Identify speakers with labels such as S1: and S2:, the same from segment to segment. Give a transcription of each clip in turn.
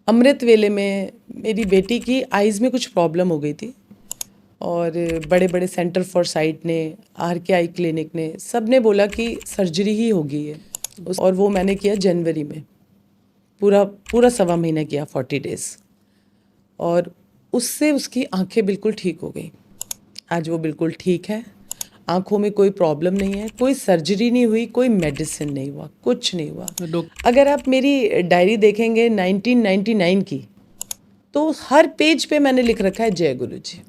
S1: अमृत वेले में मेरी बेटी की आइज़ में कुछ प्रॉब्लम हो गई थी और बड़े बड़े सेंटर फॉर साइट ने, RK आई क्लिनिक ने, सब ने बोला कि सर्जरी ही होगी है। और वो मैंने किया जनवरी में, पूरा पूरा 1.25 महीना किया, 40 डेज़। और उससे उसकी आंखें बिल्कुल ठीक हो गई। आज वो बिल्कुल ठीक है, आंखों में कोई प्रॉब्लम नहीं है, कोई सर्जरी नहीं हुई, कोई मेडिसिन नहीं हुआ, कुछ नहीं हुआ। अगर आप मेरी डायरी देखेंगे 1999 की, तो हर पेज पे मैंने लिख रखा है जय गुरु जी।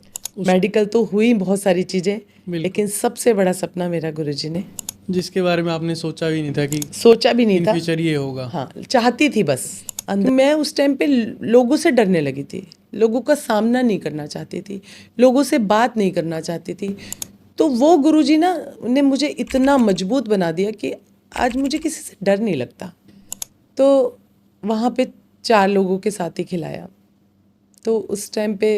S1: मेडिकल तो हुई बहुत सारी चीज़ें, लेकिन सबसे बड़ा सपना मेरा गुरु जी ने,
S2: जिसके बारे में आपने सोचा भी नहीं था कि
S1: सोचा भी नहीं था,
S2: फ्यूचर ये होगा।
S1: हाँ, चाहती थी बस अंदर। मैं उस टाइम पे लोगों से डरने लगी थी, लोगों का सामना नहीं करना चाहती थी, लोगों से बात नहीं करना चाहती थी। तो वो गुरुजी ना ने मुझे इतना मजबूत बना दिया कि आज मुझे किसी से डर नहीं लगता। तो वहाँ पे 4 लोगों के साथ ही खिलाया, तो उस टाइम पे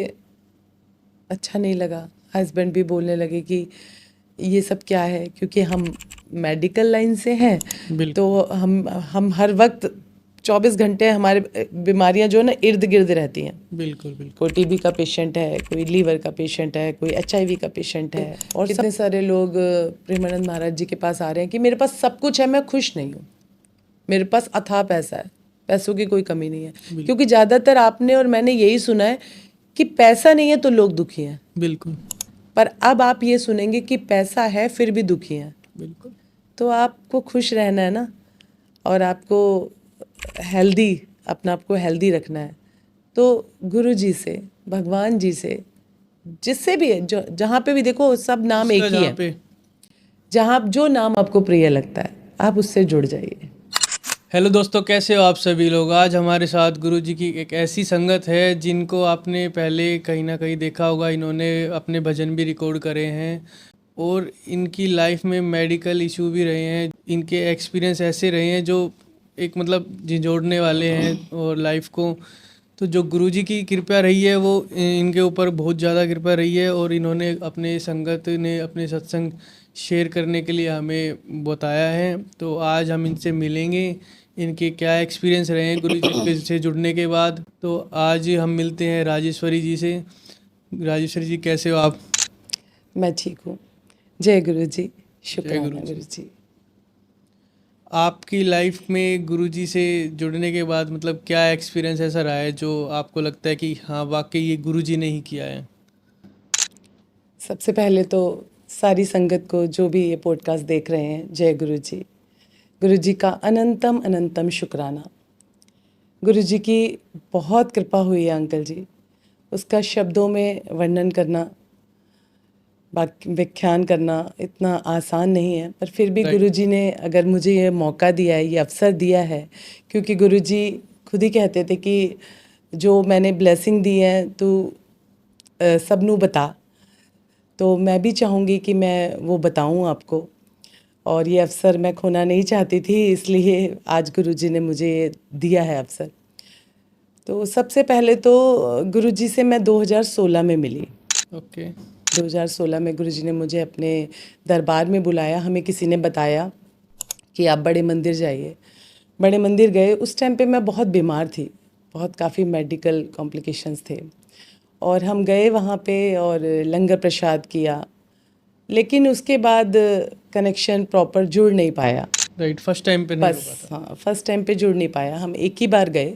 S1: अच्छा नहीं लगा। हस्बैंड भी बोलने लगे कि ये सब क्या है, क्योंकि हम मेडिकल लाइन से हैं, तो हम हर वक्त 24 घंटे हमारे बीमारियां जो है ना इर्द गिर्द रहती हैं।
S2: बिल्कुल बिल्कुल।
S1: कोई टीबी का पेशेंट है, कोई लीवर का पेशेंट है, कोई HIV का पेशेंट है, और कितने सारे लोग प्रेमानंद महाराज जी के पास आ रहे हैं कि मेरे पास सब कुछ है, मैं खुश नहीं हूँ, मेरे पास अथाह पैसा है, पैसों की कोई कमी नहीं है। क्योंकि ज़्यादातर आपने और मैंने यही सुना है कि पैसा नहीं है तो लोग दुखी हैं।
S2: बिल्कुल।
S1: पर अब आप ये सुनेंगे कि पैसा है फिर भी दुखी हैं।
S2: बिल्कुल।
S1: तो आपको खुश रहना है ना, और आपको हेल्दी, अपना आपको हेल्दी रखना है। तो गुरु जी से, भगवान जी से, जिससे भी है, जो जहाँ पे भी देखो सब नाम एक ही है, जहाँ जो नाम आपको प्रिय लगता है आप उससे जुड़ जाइए।
S2: हेलो दोस्तों, कैसे हो आप सभी लोग। आज हमारे साथ गुरुजी की एक ऐसी संगत है जिनको आपने पहले कहीं ना कहीं देखा होगा। इन्होंने अपने भजन भी रिकॉर्ड करे हैं और इनकी लाइफ में मेडिकल इशू भी रहे हैं। इनके एक्सपीरियंस ऐसे रहे हैं जो एक मतलब झिझोड़ने वाले हैं और लाइफ को। तो जो गुरुजी की कृपा रही है वो इनके ऊपर बहुत ज़्यादा कृपा रही है, और इन्होंने अपने संगत ने अपने सत्संग शेयर करने के लिए हमें बताया है। तो आज हम इनसे मिलेंगे, इनके क्या एक्सपीरियंस रहे हैं गुरुजी से जुड़ने के बाद। तो आज हम मिलते हैं राजेश्वरी जी से। राजेश्वरी जी, कैसे हो आप?
S1: मैं ठीक हूँ, जय गुरु जी,
S2: जय
S1: शुक्राना
S2: गुरु जी।
S1: गुरु जी।
S2: आपकी लाइफ में गुरुजी से जुड़ने के बाद मतलब क्या एक्सपीरियंस ऐसा रहा है जो आपको लगता है कि हाँ वाकई ये गुरुजी ने ही किया है?
S1: सबसे पहले तो सारी संगत को, जो भी ये पॉडकास्ट देख रहे हैं, जय गुरु जी। गुरु जी का अनंतम अनंतम शुक्राना। गुरु जी की बहुत कृपा हुई है अंकल जी, उसका शब्दों में वर्णन करना, व्याख्यान करना इतना आसान नहीं है। पर फिर भी गुरु जी ने अगर मुझे ये मौका दिया है, ये अवसर दिया है, क्योंकि गुरु जी खुद ही कहते थे कि जो मैंने ब्लेसिंग दी है तू सबनू बता। तो मैं भी चाहूँगी कि मैं वो बताऊँ आपको, और ये अवसर मैं खोना नहीं चाहती थी, इसलिए आज गुरु जी ने मुझे ये दिया है अवसर। तो सबसे पहले तो गुरु जी से मैं 2016 में मिली।
S2: ओके।
S1: 2016 में गुरु जी ने मुझे अपने दरबार में बुलाया। हमें किसी ने बताया कि आप बड़े मंदिर जाइए। बड़े मंदिर गए। उस टाइम पे मैं बहुत बीमार थी, बहुत काफ़ी मेडिकल कॉम्प्लिकेशंस थे, और हम गए वहाँ पे और लंगर प्रसाद किया, लेकिन उसके बाद कनेक्शन प्रॉपर जुड़ नहीं पाया।
S2: राइट, फर्स्ट टाइम पे नहीं हो
S1: बस
S2: पाता।
S1: हाँ, फर्स्ट टाइम पे जुड़ नहीं पाया। हम एक ही बार गए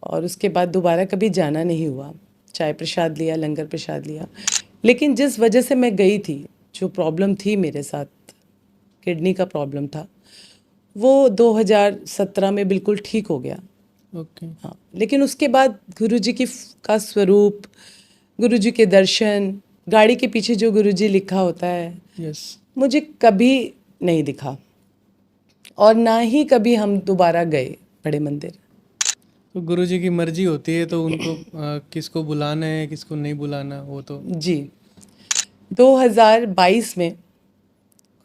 S1: और उसके बाद दोबारा कभी जाना नहीं हुआ। चाय प्रसाद लिया, लंगर प्रसाद लिया, लेकिन जिस वजह से मैं गई थी, जो प्रॉब्लम थी मेरे साथ, किडनी का प्रॉब्लम था, वो 2017 में बिल्कुल ठीक हो गया।
S2: ओके।
S1: हाँ, लेकिन उसके बाद गुरुजी का स्वरूप, गुरुजी के दर्शन, गाड़ी के पीछे जो गुरुजी लिखा होता है,
S2: यस,
S1: मुझे कभी नहीं दिखा, और ना ही कभी हम दोबारा गए बड़े मंदिर।
S2: तो गुरुजी की मर्जी होती है, तो उनको किसको बुलाना है किसको नहीं बुलाना वो तो।
S1: जी, 2022 में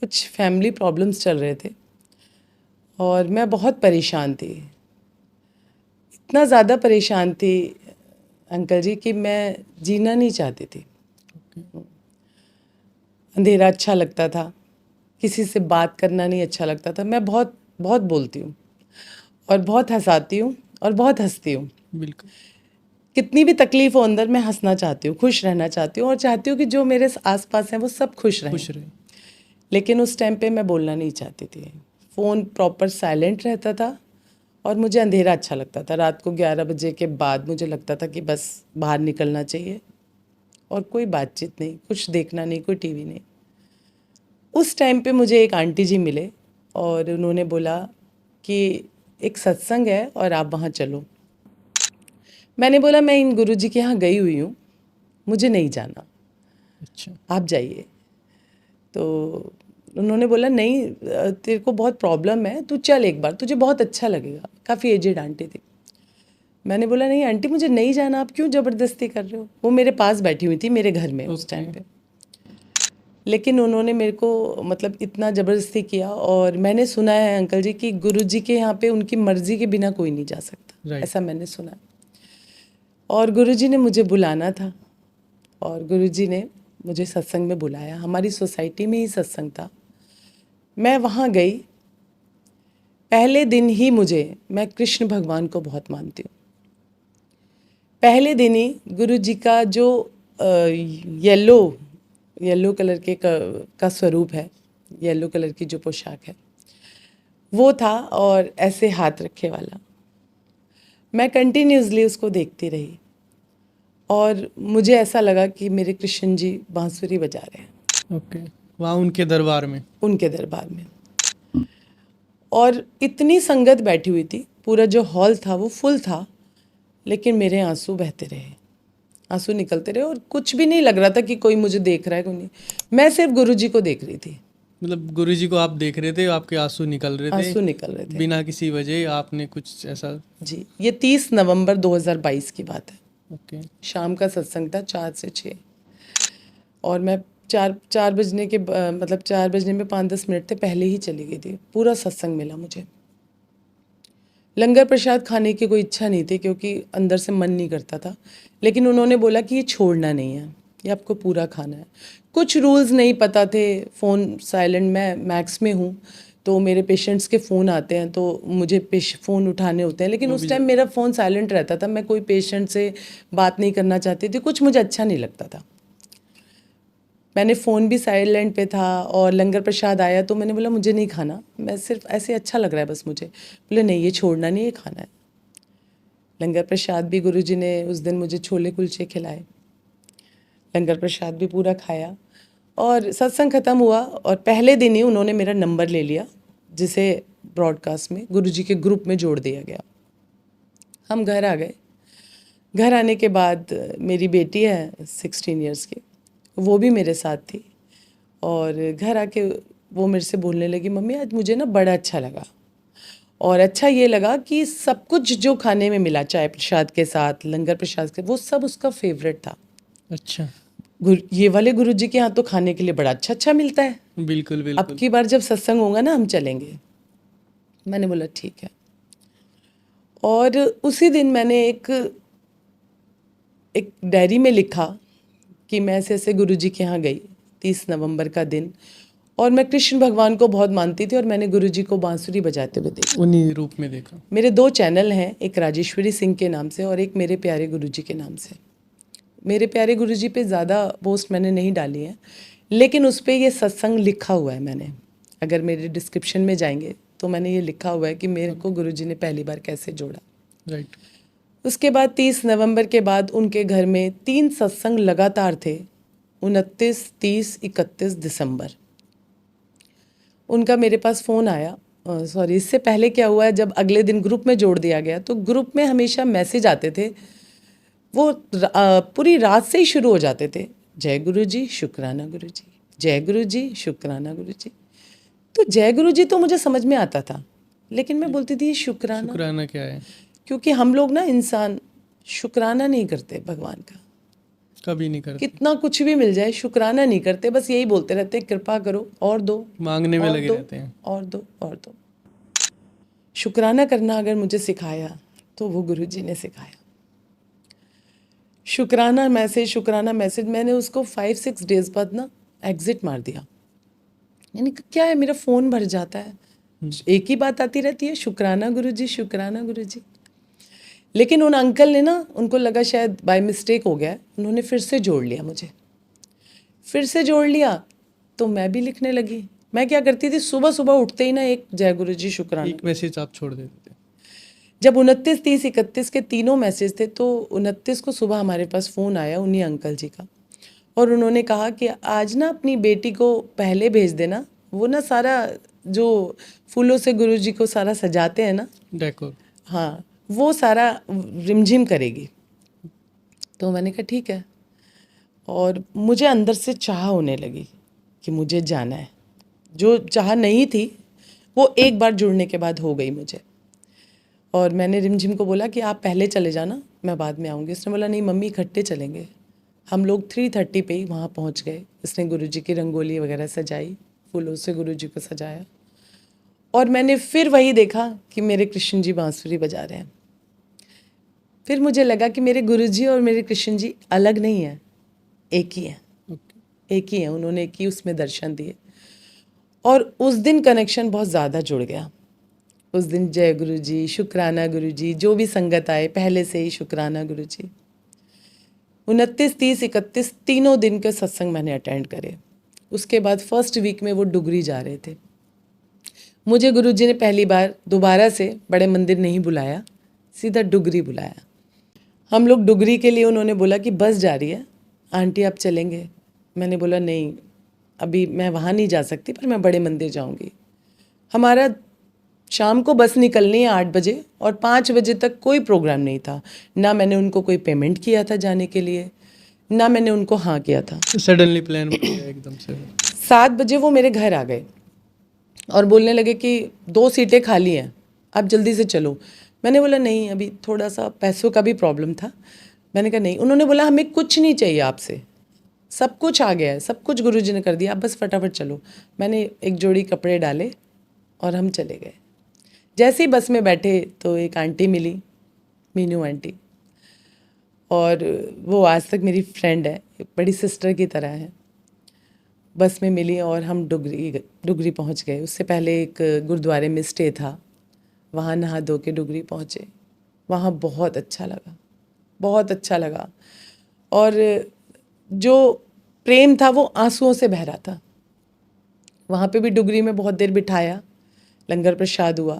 S1: कुछ फैमिली प्रॉब्लम्स चल रहे थे और मैं बहुत परेशान थी, इतना ज़्यादा परेशान थी अंकल जी कि मैं जीना नहीं चाहती थी। अंधेरा अच्छा लगता था, किसी से बात करना नहीं अच्छा लगता था। मैं बहुत बहुत बोलती हूँ और बहुत हंसाती हूँ और बहुत हंसती हूँ,
S2: बिल्कुल।
S1: कितनी भी तकलीफ हो अंदर, मैं हंसना चाहती हूँ, खुश रहना चाहती हूँ और चाहती हूँ कि जो मेरे आसपास हैं वो सब खुश रहें।
S2: खुश रहे।
S1: लेकिन उस टाइम पे मैं बोलना नहीं चाहती थी। फ़ोन प्रॉपर साइलेंट रहता था और मुझे अंधेरा अच्छा लगता था। रात को 11 बजे के बाद मुझे लगता था कि बस बाहर निकलना चाहिए और कोई बातचीत नहीं, कुछ देखना नहीं, कोई टीवी नहीं। उस टाइम पे मुझे एक आंटी जी मिले और उन्होंने बोला कि एक सत्संग है और आप वहाँ चलो। मैंने बोला मैं इन गुरुजी के यहाँ गई हुई हूँ, मुझे नहीं जाना,
S2: अच्छा।
S1: आप जाइए। तो उन्होंने बोला नहीं, तेरे को बहुत प्रॉब्लम है, तू चल एक बार, तुझे बहुत अच्छा लगेगा। काफ़ी एजेड आंटी थी। मैंने बोला नहीं आंटी, मुझे नहीं जाना, आप क्यों ज़बरदस्ती कर रहे हो। वो मेरे पास बैठी हुई थी मेरे घर में उस टाइम
S2: ओके।
S1: पे। लेकिन उन्होंने मेरे को मतलब इतना ज़बरदस्ती किया। और मैंने सुना है अंकल जी कि गुरुजी के यहाँ पे उनकी मर्ज़ी के बिना कोई नहीं जा सकता,
S2: राइट।
S1: ऐसा मैंने सुना। और गुरुजी ने मुझे बुलाना था और गुरुजी ने मुझे सत्संग में बुलाया। हमारी सोसाइटी में ही सत्संग था। मैं वहाँ गई। पहले दिन ही मैं कृष्ण भगवान को बहुत मानती हूँ। पहले दिन ही गुरु जी का जो येलो येलो कलर का स्वरूप है, येलो कलर की जो पोशाक है वो था और ऐसे हाथ रखे वाला। मैं कंटिन्यूसली उसको देखती रही और मुझे ऐसा लगा कि मेरे कृष्ण जी बांसुरी बजा रहे हैं
S2: ओके। वहाँ उनके दरबार में।
S1: उनके दरबार में। और इतनी संगत बैठी हुई थी, पूरा जो हॉल था वो फुल था, लेकिन मेरे आंसू बहते रहे, आंसू निकलते रहे और कुछ भी नहीं लग रहा था कि कोई मुझे देख रहा है, कोई नहीं। मैं सिर्फ गुरुजी को देख रही थी।
S2: मतलब गुरुजी को आप देख रहे थे, आपके आंसू निकल रहे थे
S1: आंसू निकल रहे थे
S2: बिना किसी वजह, आपने कुछ ऐसा।
S1: जी। ये 30 नवंबर 2022 की बात है।
S2: ओके।
S1: शाम का सत्संग था 4 से 6 और मैं चार बजने के मतलब 4 बजने में 5-10 मिनट थे पहले ही चली गई थी। पूरा सत्संग मिला मुझे। लंगर प्रसाद खाने की कोई इच्छा नहीं थी क्योंकि अंदर से मन नहीं करता था, लेकिन उन्होंने बोला कि ये छोड़ना नहीं है, ये आपको पूरा खाना है। कुछ रूल्स नहीं पता थे। फ़ोन साइलेंट, मैं मैक्स में हूँ तो मेरे पेशेंट्स के फ़ोन आते हैं तो मुझे फ़ोन उठाने होते हैं, लेकिन
S2: वो
S1: उस
S2: भी
S1: टाइम मेरा फ़ोन साइलेंट रहता था। मैं कोई पेशेंट से बात नहीं करना चाहती थी, कुछ मुझे अच्छा नहीं लगता था। मैंने फ़ोन भी साइलेंट पे था और लंगर प्रसाद आया तो मैंने बोला मुझे नहीं खाना, मैं सिर्फ ऐसे अच्छा लग रहा है बस मुझे। बोले नहीं, ये छोड़ना नहीं, ये खाना है। लंगर प्रसाद भी गुरुजी ने उस दिन मुझे छोले कुलचे खिलाए, लंगर प्रसाद भी पूरा खाया और सत्संग ख़त्म हुआ। और पहले दिन ही उन्होंने मेरा नंबर ले लिया, जिसे ब्रॉडकास्ट में गुरुजी के ग्रुप में जोड़ दिया गया। हम घर आ गए। घर आने के बाद मेरी बेटी है 16 इयर्स की, वो भी मेरे साथ थी और घर आके वो मेरे से बोलने लगी, मम्मी आज मुझे ना बड़ा अच्छा लगा। और अच्छा ये लगा कि सब कुछ जो खाने में मिला, चाय प्रसाद के साथ, लंगर प्रसाद के, वो सब उसका फेवरेट था।
S2: अच्छा।
S1: ये वाले गुरुजी के यहाँ तो खाने के लिए बड़ा अच्छा अच्छा मिलता है,
S2: बिल्कुल
S1: अब
S2: बिल्कुल।
S1: की बार जब सत्संग होगा ना हम चलेंगे। मैंने बोला ठीक है। और उसी दिन मैंने एक डायरी में लिखा कि मैं ऐसे ऐसे गुरुजी के यहाँ गई 30 नवंबर का दिन, और मैं कृष्ण भगवान को बहुत मानती थी और मैंने गुरुजी को बांसुरी बजाते हुए देखा।
S2: उन्हीं रूप में देखा।
S1: मेरे 2 चैनल हैं, एक राजेश्वरी सिंह के नाम से और एक मेरे प्यारे गुरुजी के नाम से। मेरे प्यारे गुरुजी पे ज़्यादा पोस्ट मैंने नहीं डाली है, लेकिन उस पर ये सत्संग लिखा हुआ है मैंने। अगर मेरे डिस्क्रिप्शन में जाएंगे तो मैंने ये लिखा हुआ है कि मेरे को गुरुजी ने पहली बार कैसे जोड़ा।
S2: राइट।
S1: उसके बाद 30 नवंबर के बाद उनके घर में 3 सत्संग लगातार थे, 29, 30, 31 दिसंबर। उनका मेरे पास फ़ोन आया, सॉरी इससे पहले क्या हुआ है, जब अगले दिन ग्रुप में जोड़ दिया गया तो ग्रुप में हमेशा मैसेज आते थे, वो पूरी रात से ही शुरू हो जाते थे, जय गुरु जी, शुक्राना गुरु जी, जय गुरु जी, शुक्राना गुरु जी। तो जय गुरु जी तो मुझे समझ में आता था, लेकिन मैं बोलती थी ये शुक्राना,
S2: शुक्राना क्या है?
S1: क्योंकि हम लोग ना इंसान शुक्राना नहीं करते भगवान का।
S2: कभी नहीं करते।
S1: कितना कुछ भी मिल जाए शुक्राना नहीं करते, बस यही बोलते रहते हैं कृपा करो और दो,
S2: मांगने में
S1: और
S2: लगे
S1: दो,
S2: रहते हैं।
S1: और दो, और दो। शुक्राना करना अगर मुझे सिखाया तो वो गुरुजी ने सिखाया। शुक्राना मैसेज मैंने उसको 5-6 डेज बाद ना एग्जिट मार दिया। यानी कि क्या है, मेरा फ़ोन भर जाता है, एक ही बात आती रहती है, शुक्राना गुरुजी, शुक्राना गुरुजी। लेकिन उन अंकल ने ना, उनको लगा शायद बाय मिस्टेक हो गया है, उन्होंने फिर से जोड़ लिया मुझे। फिर से जोड़ लिया तो मैं भी लिखने लगी। मैं क्या करती थी, सुबह सुबह उठते ही ना एक जय गुरु जी शुक्राना।
S2: एक मैसेज आप छोड़ देते थे।
S1: जब 29, 30, 31 के तीनों मैसेज थे तो 29 को सुबह हमारे पास फ़ोन आया उन्हीं अंकल जी का, और उन्होंने कहा कि आज ना अपनी बेटी को पहले भेज देना, वो ना सारा जो फूलों से गुरु जी को सारा सजाते हैं ना,
S2: डेकोर।
S1: हाँ, वो सारा रिमझिम करेगी। तो मैंने कहा ठीक है, और मुझे अंदर से चाह होने लगी कि मुझे जाना है। जो चाह नहीं थी वो एक बार जुड़ने के बाद हो गई मुझे। और मैंने रिमझिम को बोला कि आप पहले चले जाना, मैं बाद में आऊँगी। उसने बोला नहीं मम्मी, इकट्ठे चलेंगे। हम लोग 3:30 पे ही वहाँ पहुँच गए। इसने गुरुजी की रंगोली वगैरह सजाई, फूलों से गुरुजी को सजाया, और मैंने फिर वही देखा कि मेरे कृष्ण जी बांसुरी बजा रहे हैं। फिर मुझे लगा कि मेरे गुरुजी और मेरे कृष्ण जी अलग नहीं हैं, एक ही हैं, एक ही हैं। उन्होंने एक ही उसमें दर्शन दिए, और उस दिन कनेक्शन बहुत ज़्यादा जुड़ गया। उस दिन जय गुरु जी, शुक्राना गुरु जी, जो भी संगत आए पहले से ही शुक्राना गुरु जी। 29, 30, 31 तीनों दिन के सत्संग मैंने अटेंड करे। उसके बाद फर्स्ट वीक में वो डुगरी जा रहे थे। मुझे गुरु जी ने पहली बार दोबारा से बड़े मंदिर नहीं बुलाया, सीधा डुगरी बुलाया। हम लोग डुगरी के लिए, उन्होंने बोला कि बस जा रही है आंटी, आप चलेंगे? मैंने बोला नहीं, अभी मैं वहाँ नहीं जा सकती, पर मैं बड़े मंदिर जाऊँगी। हमारा शाम को बस निकलनी है 8 बजे, और 5 बजे तक कोई प्रोग्राम नहीं था। ना मैंने उनको कोई पेमेंट किया था जाने के लिए, ना मैंने उनको हाँ किया था।
S2: सडनली प्लान बन गया एकदम से।
S1: 7 बजे वो मेरे घर आ गए और बोलने लगे कि 2 सीटें खाली हैं, आप जल्दी से चलो। मैंने बोला नहीं, अभी थोड़ा सा पैसों का भी प्रॉब्लम था। मैंने कहा नहीं। उन्होंने बोला हमें कुछ नहीं चाहिए आपसे, सब कुछ आ गया है, सब कुछ गुरुजी ने कर दिया, आप बस फटाफट चलो। मैंने एक जोड़ी कपड़े डाले और हम चले गए। जैसे ही बस में बैठे तो एक आंटी मिली, मीनू आंटी, और वो आज तक मेरी फ्रेंड है, बड़ी सिस्टर की तरह है। बस में मिली और हम डुगरी पहुंच गए। उससे पहले एक गुरुद्वारे में स्टे था, वहाँ नहा धो के डुगरी पहुँचे। वहाँ बहुत अच्छा लगा, बहुत अच्छा लगा, और जो प्रेम था वो आंसुओं से बह रहा था। वहाँ पे भी डुगरी में बहुत देर बिठाया, लंगर प्रसाद हुआ।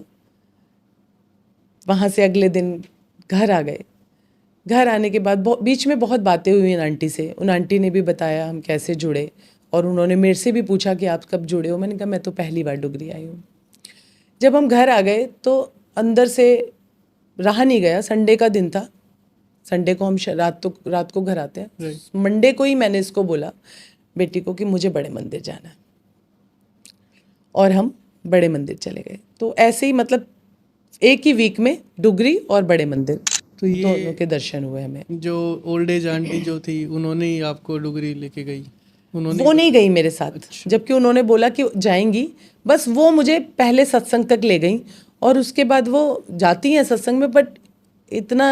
S1: वहाँ से अगले दिन घर आ गए। घर आने के बाद बीच में बहुत बातें हुई उन आंटी से। उन आंटी ने भी बताया हम कैसे जुड़े, और उन्होंने मेरे से भी पूछा कि आप कब जुड़े हो। मैंने कहा मैं तो पहली बार डुगरी आई हूँ। जब हम घर आ गए तो अंदर से रहा नहीं गया। संडे का दिन था, संडे को हम रात को घर आते हैं। मंडे को ही मैंने इसको बोला बेटी को कि मुझे बड़े मंदिर जाना है, और हम बड़े मंदिर चले गए। तो ऐसे ही मतलब एक ही वीक में डुगरी और बड़े मंदिर
S2: तो ये
S1: दोनों के दर्शन हुए हमें।
S2: जो ओल्ड एज आंटी जो थी उन्होंने ही आपको डुगरी लेके गई? उन्होंने
S1: वो नहीं गई मेरे साथ।
S2: अच्छा।
S1: जबकि उन्होंने बोला कि जाएंगी, बस वो मुझे पहले सत्संग तक ले गई, और उसके बाद वो जाती हैं सत्संग में, बट इतना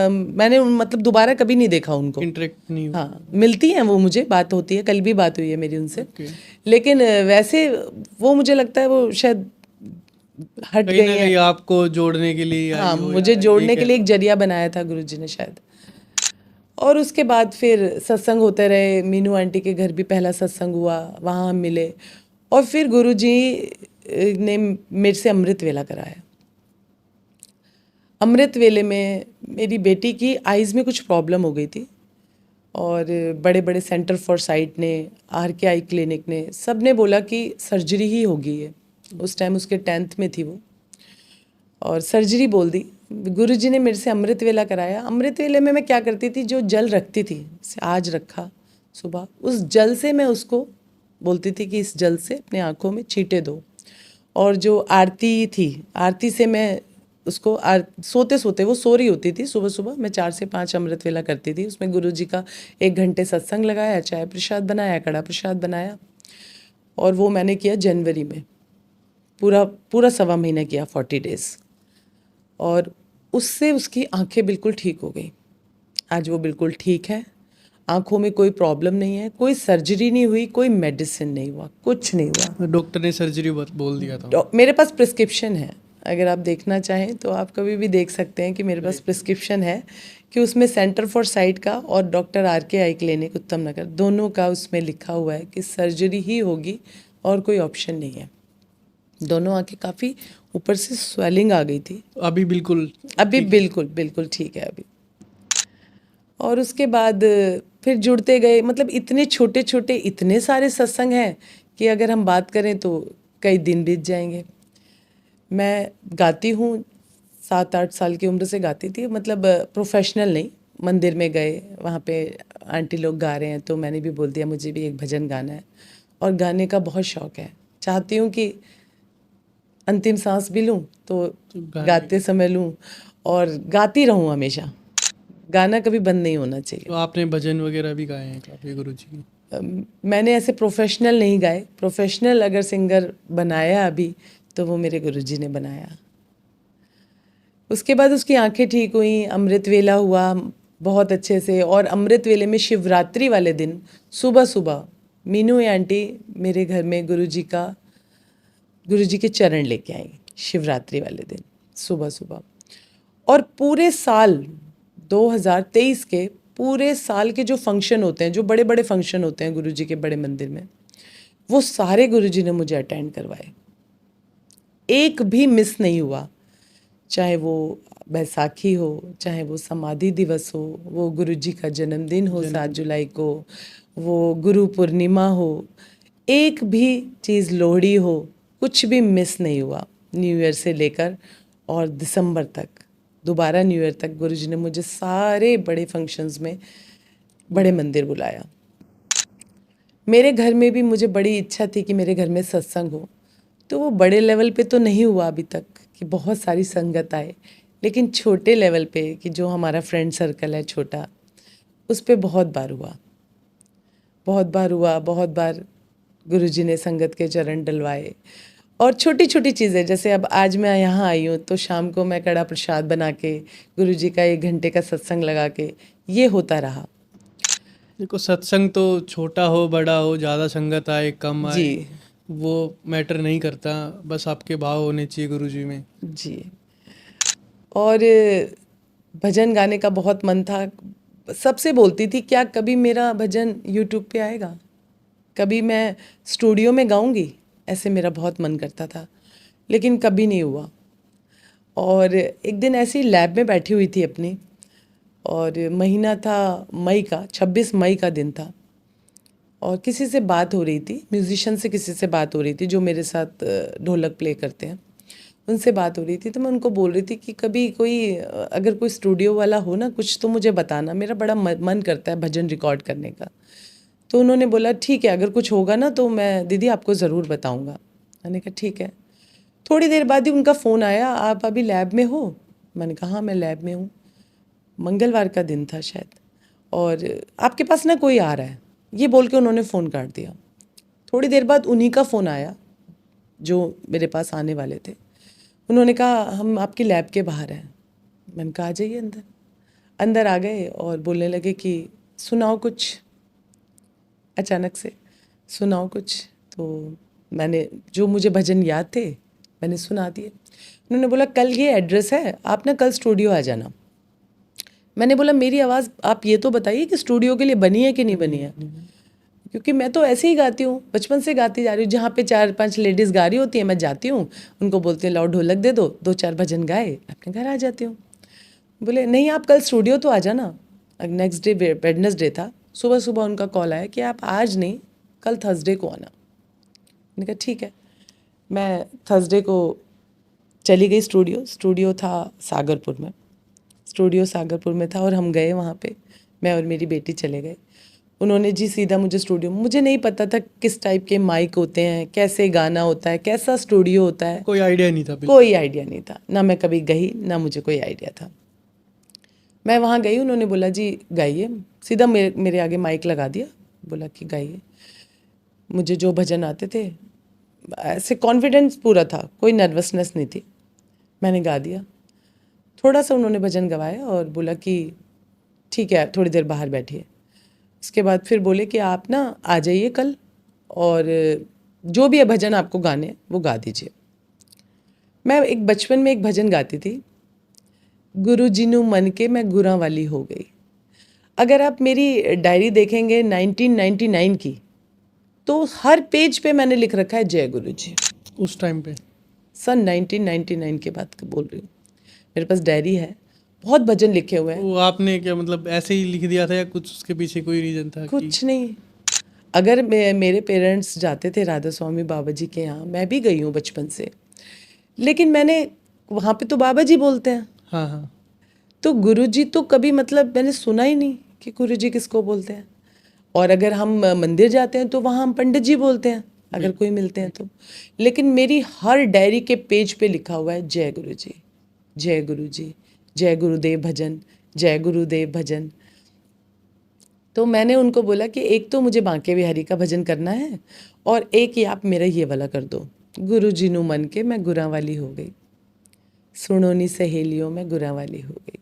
S1: मैंने मतलब दोबारा कभी नहीं देखा उनको।
S2: इंटरेक्ट नहीं हुआ?
S1: हाँ, मिलती हैं वो, मुझे बात होती है, कल भी बात हुई है मेरी उनसे।
S2: Okay.
S1: लेकिन वैसे वो मुझे लगता है वो शायद हट
S2: कहीं
S1: गई
S2: ना
S1: हैं।
S2: कहीं आपको जोड़ने के लिए आई
S1: हाँ,
S2: हो,
S1: मुझे
S2: या
S1: जोड़ने
S2: ये
S1: के लिए एक जरिया बनाया था गुरुजी ने शायद। और उसके बाद फिर सत्संग होते रहे। मीनू आंटी के घर भी पहला सत्संग हुआ, वहाँ हम मिले, और फिर गुरुजी ने मेरे से अमृत वेला कराया। अमृत वेले में मेरी बेटी की आइज़ में कुछ प्रॉब्लम हो गई थी, और बड़े बड़े सेंटर फॉर साइट ने, RK आई क्लिनिक ने, सब ने बोला कि सर्जरी ही होगी ये। उस टाइम उसके 10th में थी वो, और सर्जरी बोल दी। गुरुजी ने मेरे से अमृत वेला कराया। अमृत वेले में मैं क्या करती थी, जो जल रखती थी, जैसे आज रखा सुबह, उस जल से मैं उसको बोलती थी कि इस जल से अपने आँखों में छींटे दो। और जो आरती थी, आरती से मैं उसको सोते सोते, वो सो रही होती थी, सुबह सुबह मैं 4 से 5 अमृत वेला करती थी। उसमें गुरुजी का 1 घंटे सत्संग लगाया, चाय प्रसाद बनाया, कड़ा प्रसाद बनाया, और वो मैंने किया जनवरी में, पूरा सवा महीना किया, 40 डेज़। और उससे उसकी आंखें बिल्कुल ठीक हो गई। आज वो बिल्कुल ठीक है, आंखों में कोई प्रॉब्लम नहीं है, कोई सर्जरी नहीं हुई, कोई मेडिसिन नहीं हुआ, कुछ नहीं हुआ।
S2: डॉक्टर ने सर्जरी बोल दिया था?
S1: मेरे पास प्रिस्क्रिप्शन है, अगर आप देखना चाहें तो आप कभी भी देख सकते हैं कि मेरे पास प्रिस्क्रिप्शन है कि उसमें सेंटर फॉर साइट का और डॉक्टर RK आई क्लिनिक उत्तम नगर दोनों का उसमें लिखा हुआ है कि सर्जरी ही होगी और कोई ऑप्शन नहीं है। दोनों आंखें काफ़ी ऊपर से स्वेलिंग आ गई थी,
S2: अभी बिल्कुल
S1: अभी बिल्कुल बिल्कुल ठीक है अभी। और उसके बाद फिर जुड़ते गए, मतलब इतने छोटे छोटे इतने सारे सत्संग हैं कि अगर हम बात करें तो कई दिन बीत जाएंगे। मैं गाती हूँ, 7-8 साल की उम्र से गाती थी, मतलब प्रोफेशनल नहीं। मंदिर में गए, वहाँ पे आंटी लोग गा रहे हैं तो मैंने भी बोल दिया मुझे भी एक भजन गाना है, और गाने का बहुत शौक़ है। चाहती हूँ कि अंतिम सांस भी लूँ तो गाते समय लूँ और गाती रहूँ हमेशा। गाना कभी बंद नहीं होना चाहिए।
S2: तो आपने भजन वगैरह भी गाए हैं काफ़ी गुरुजी के?
S1: मैंने ऐसे प्रोफेशनल नहीं गाए। प्रोफेशनल अगर सिंगर बनाया अभी तो वो मेरे गुरुजी ने बनाया। उसके बाद उसकी आंखें ठीक हुई, अमृत वेला हुआ बहुत अच्छे से। और अमृत वेले में शिवरात्रि वाले दिन सुबह सुबह मीनू आंटी मेरे घर में गुरुजी के चरण लेके आई शिवरात्रि वाले दिन सुबह सुबह। और पूरे साल 2023 के पूरे साल के जो फंक्शन होते हैं, जो बड़े बड़े फंक्शन होते हैं गुरुजी के बड़े मंदिर में, वो सारे गुरुजी ने मुझे अटेंड करवाए। एक भी मिस नहीं हुआ। चाहे वो बैसाखी हो, चाहे वो समाधि दिवस हो, वो गुरुजी का जन्मदिन हो 7 जुलाई को, वो गुरु पूर्णिमा हो, एक भी चीज़, लोहड़ी हो, कुछ भी मिस नहीं हुआ। न्यू ईयर से लेकर और दिसंबर तक, दोबारा न्यू ईयर तक गुरुजी ने मुझे सारे बड़े फंक्शंस में बड़े मंदिर बुलाया। मेरे घर में भी मुझे बड़ी इच्छा थी कि मेरे घर में सत्संग हो, तो वो बड़े लेवल पे तो नहीं हुआ अभी तक कि बहुत सारी संगत आए, लेकिन छोटे लेवल पे कि जो हमारा फ्रेंड सर्कल है छोटा, उस पे बहुत बार हुआ, बहुत बार हुआ। बहुत बार गुरुजी ने संगत के चरण डलवाए। और छोटी छोटी चीज़ें, जैसे अब आज मैं यहाँ आई हूँ तो शाम को मैं कड़ा प्रसाद बना के गुरुजी का 1 घंटे का सत्संग लगा के, ये होता रहा।
S2: देखो, सत्संग तो छोटा हो बड़ा हो, ज़्यादा संगत आए कम आए,
S1: जी
S2: वो मैटर नहीं करता, बस आपके भाव होने चाहिए गुरुजी में।
S1: जी। और भजन गाने का बहुत मन था। सबसे बोलती थी क्या कभी मेरा भजन यूट्यूब पे आएगा, कभी मैं स्टूडियो में गाऊंगी, ऐसे मेरा बहुत मन करता था, लेकिन कभी नहीं हुआ। और एक दिन ऐसी लैब में बैठी हुई थी अपनी, और महीना था मई का, 26 मई का दिन था, और किसी से बात हो रही थी, म्यूजिशियन से किसी से बात हो रही थी जो मेरे साथ ढोलक प्ले करते हैं, उनसे बात हो रही थी। तो मैं उनको बोल रही थी कि कभी कोई अगर कोई स्टूडियो वाला हो ना कुछ तो मुझे बताना, मेरा बड़ा मन करता है भजन रिकॉर्ड करने का। तो उन्होंने बोला ठीक है, अगर कुछ होगा ना तो मैं दीदी आपको ज़रूर बताऊंगा। मैंने कहा ठीक है। थोड़ी देर बाद ही उनका फ़ोन आया, आप अभी लैब में हो? मैंने कहा हाँ मैं लैब में हूँ। मंगलवार का दिन था शायद, और आपके पास ना कोई आ रहा है, ये बोल के उन्होंने फ़ोन काट दिया। थोड़ी देर बाद उन्हीं का फ़ोन आया जो मेरे पास आने वाले थे। उन्होंने कहा हम आपकी लैब के बाहर हैं। मैंने कहा आ जाइए अंदर। अंदर आ गए और बोलने लगे कि सुनाओ कुछ, अचानक से सुनाओ कुछ। तो मैंने जो मुझे भजन याद थे मैंने सुना दिए। उन्होंने बोला कल ये एड्रेस है, आप ना कल स्टूडियो आ जाना। मैंने बोला मेरी आवाज़ आप ये तो बताइए कि स्टूडियो के लिए बनी है कि नहीं बनी है, क्योंकि मैं तो ऐसे ही गाती हूँ, बचपन से गाती जा रही हूँ। जहाँ पे 4-5 लेडीज़ गा रही होती हैं मैं जाती हूँ, उनको बोलती हूँ लाओ ढोलक दे दो, 2-4 भजन गाए, अपने घर आ जाती हूँ। बोले नहीं आप कल स्टूडियो तो आ जाना। नेक्स्ट डे वेडनेसडे था, सुबह सुबह उनका कॉल आया कि आप आज नहीं कल थर्सडे को आना। मैंने कहा ठीक है। मैं थर्सडे को चली गई स्टूडियो। स्टूडियो था सागरपुर में, स्टूडियो सागरपुर में था, और हम गए वहाँ पे, मैं और मेरी बेटी चले गए। उन्होंने जी सीधा मुझे स्टूडियो, मुझे नहीं पता था किस टाइप के माइक होते हैं, कैसे गाना होता है, कैसा स्टूडियो होता है,
S2: कोई आइडिया नहीं था,
S1: कोई आइडिया नहीं था। ना मैं कभी गई, ना मुझे कोई आइडिया था। मैं वहाँ गई, उन्होंने बोला जी गाइए, सीधा मेरे आगे माइक लगा दिया, बोला कि गाइए। मुझे जो भजन आते थे, ऐसे कॉन्फिडेंस पूरा था, कोई नर्वसनेस नहीं थी, मैंने गा दिया। थोड़ा सा उन्होंने भजन गवाया और बोला कि ठीक है थोड़ी देर बाहर बैठिए। उसके बाद फिर बोले कि आप ना आ जाइए कल, और जो भी है भजन आपको गाने वो गा दीजिए। मैं एक बचपन में एक भजन गाती थी, गुरु जी नू मन के मैं गुरां वाली हो गई। अगर आप मेरी डायरी देखेंगे 1999 की, तो हर पेज पे मैंने लिख रखा है जय गुरु जी।
S2: उस टाइम पे
S1: सन 1999 के बात का बोल रही हूँ। मेरे पास डायरी है, बहुत भजन लिखे हुए हैं।
S2: वो आपने क्या मतलब ऐसे ही लिख दिया था या कुछ उसके पीछे कोई रीजन था कि
S1: कुछ नहीं। अगर मेरे पेरेंट्स जाते थे राधा स्वामी बाबा जी के यहाँ, मैं भी गई हूँ बचपन से, लेकिन मैंने वहाँ पे तो बाबा जी बोलते हैं,
S2: हाँ हाँ
S1: तो गुरु जी तो कभी मतलब मैंने सुना ही नहीं कि गुरु जी किसको बोलते हैं। और अगर हम मंदिर जाते हैं तो वहाँ हम पंडित जी बोलते हैं अगर कोई मिलते हैं तो। लेकिन मेरी हर डायरी के पेज पे लिखा हुआ है जय गुरु जी, जय गुरु जी, जय गुरुदेव भजन, जय गुरुदेव भजन। तो मैंने उनको बोला कि एक तो मुझे बांके बिहारी का भजन करना है और एक ही आप मेरा ये वाला कर दो, गुरु जी नू मन के मैं गुरां वाली हो गई, सुनो नी सहेलियों मैं गुरां वाली हो गई।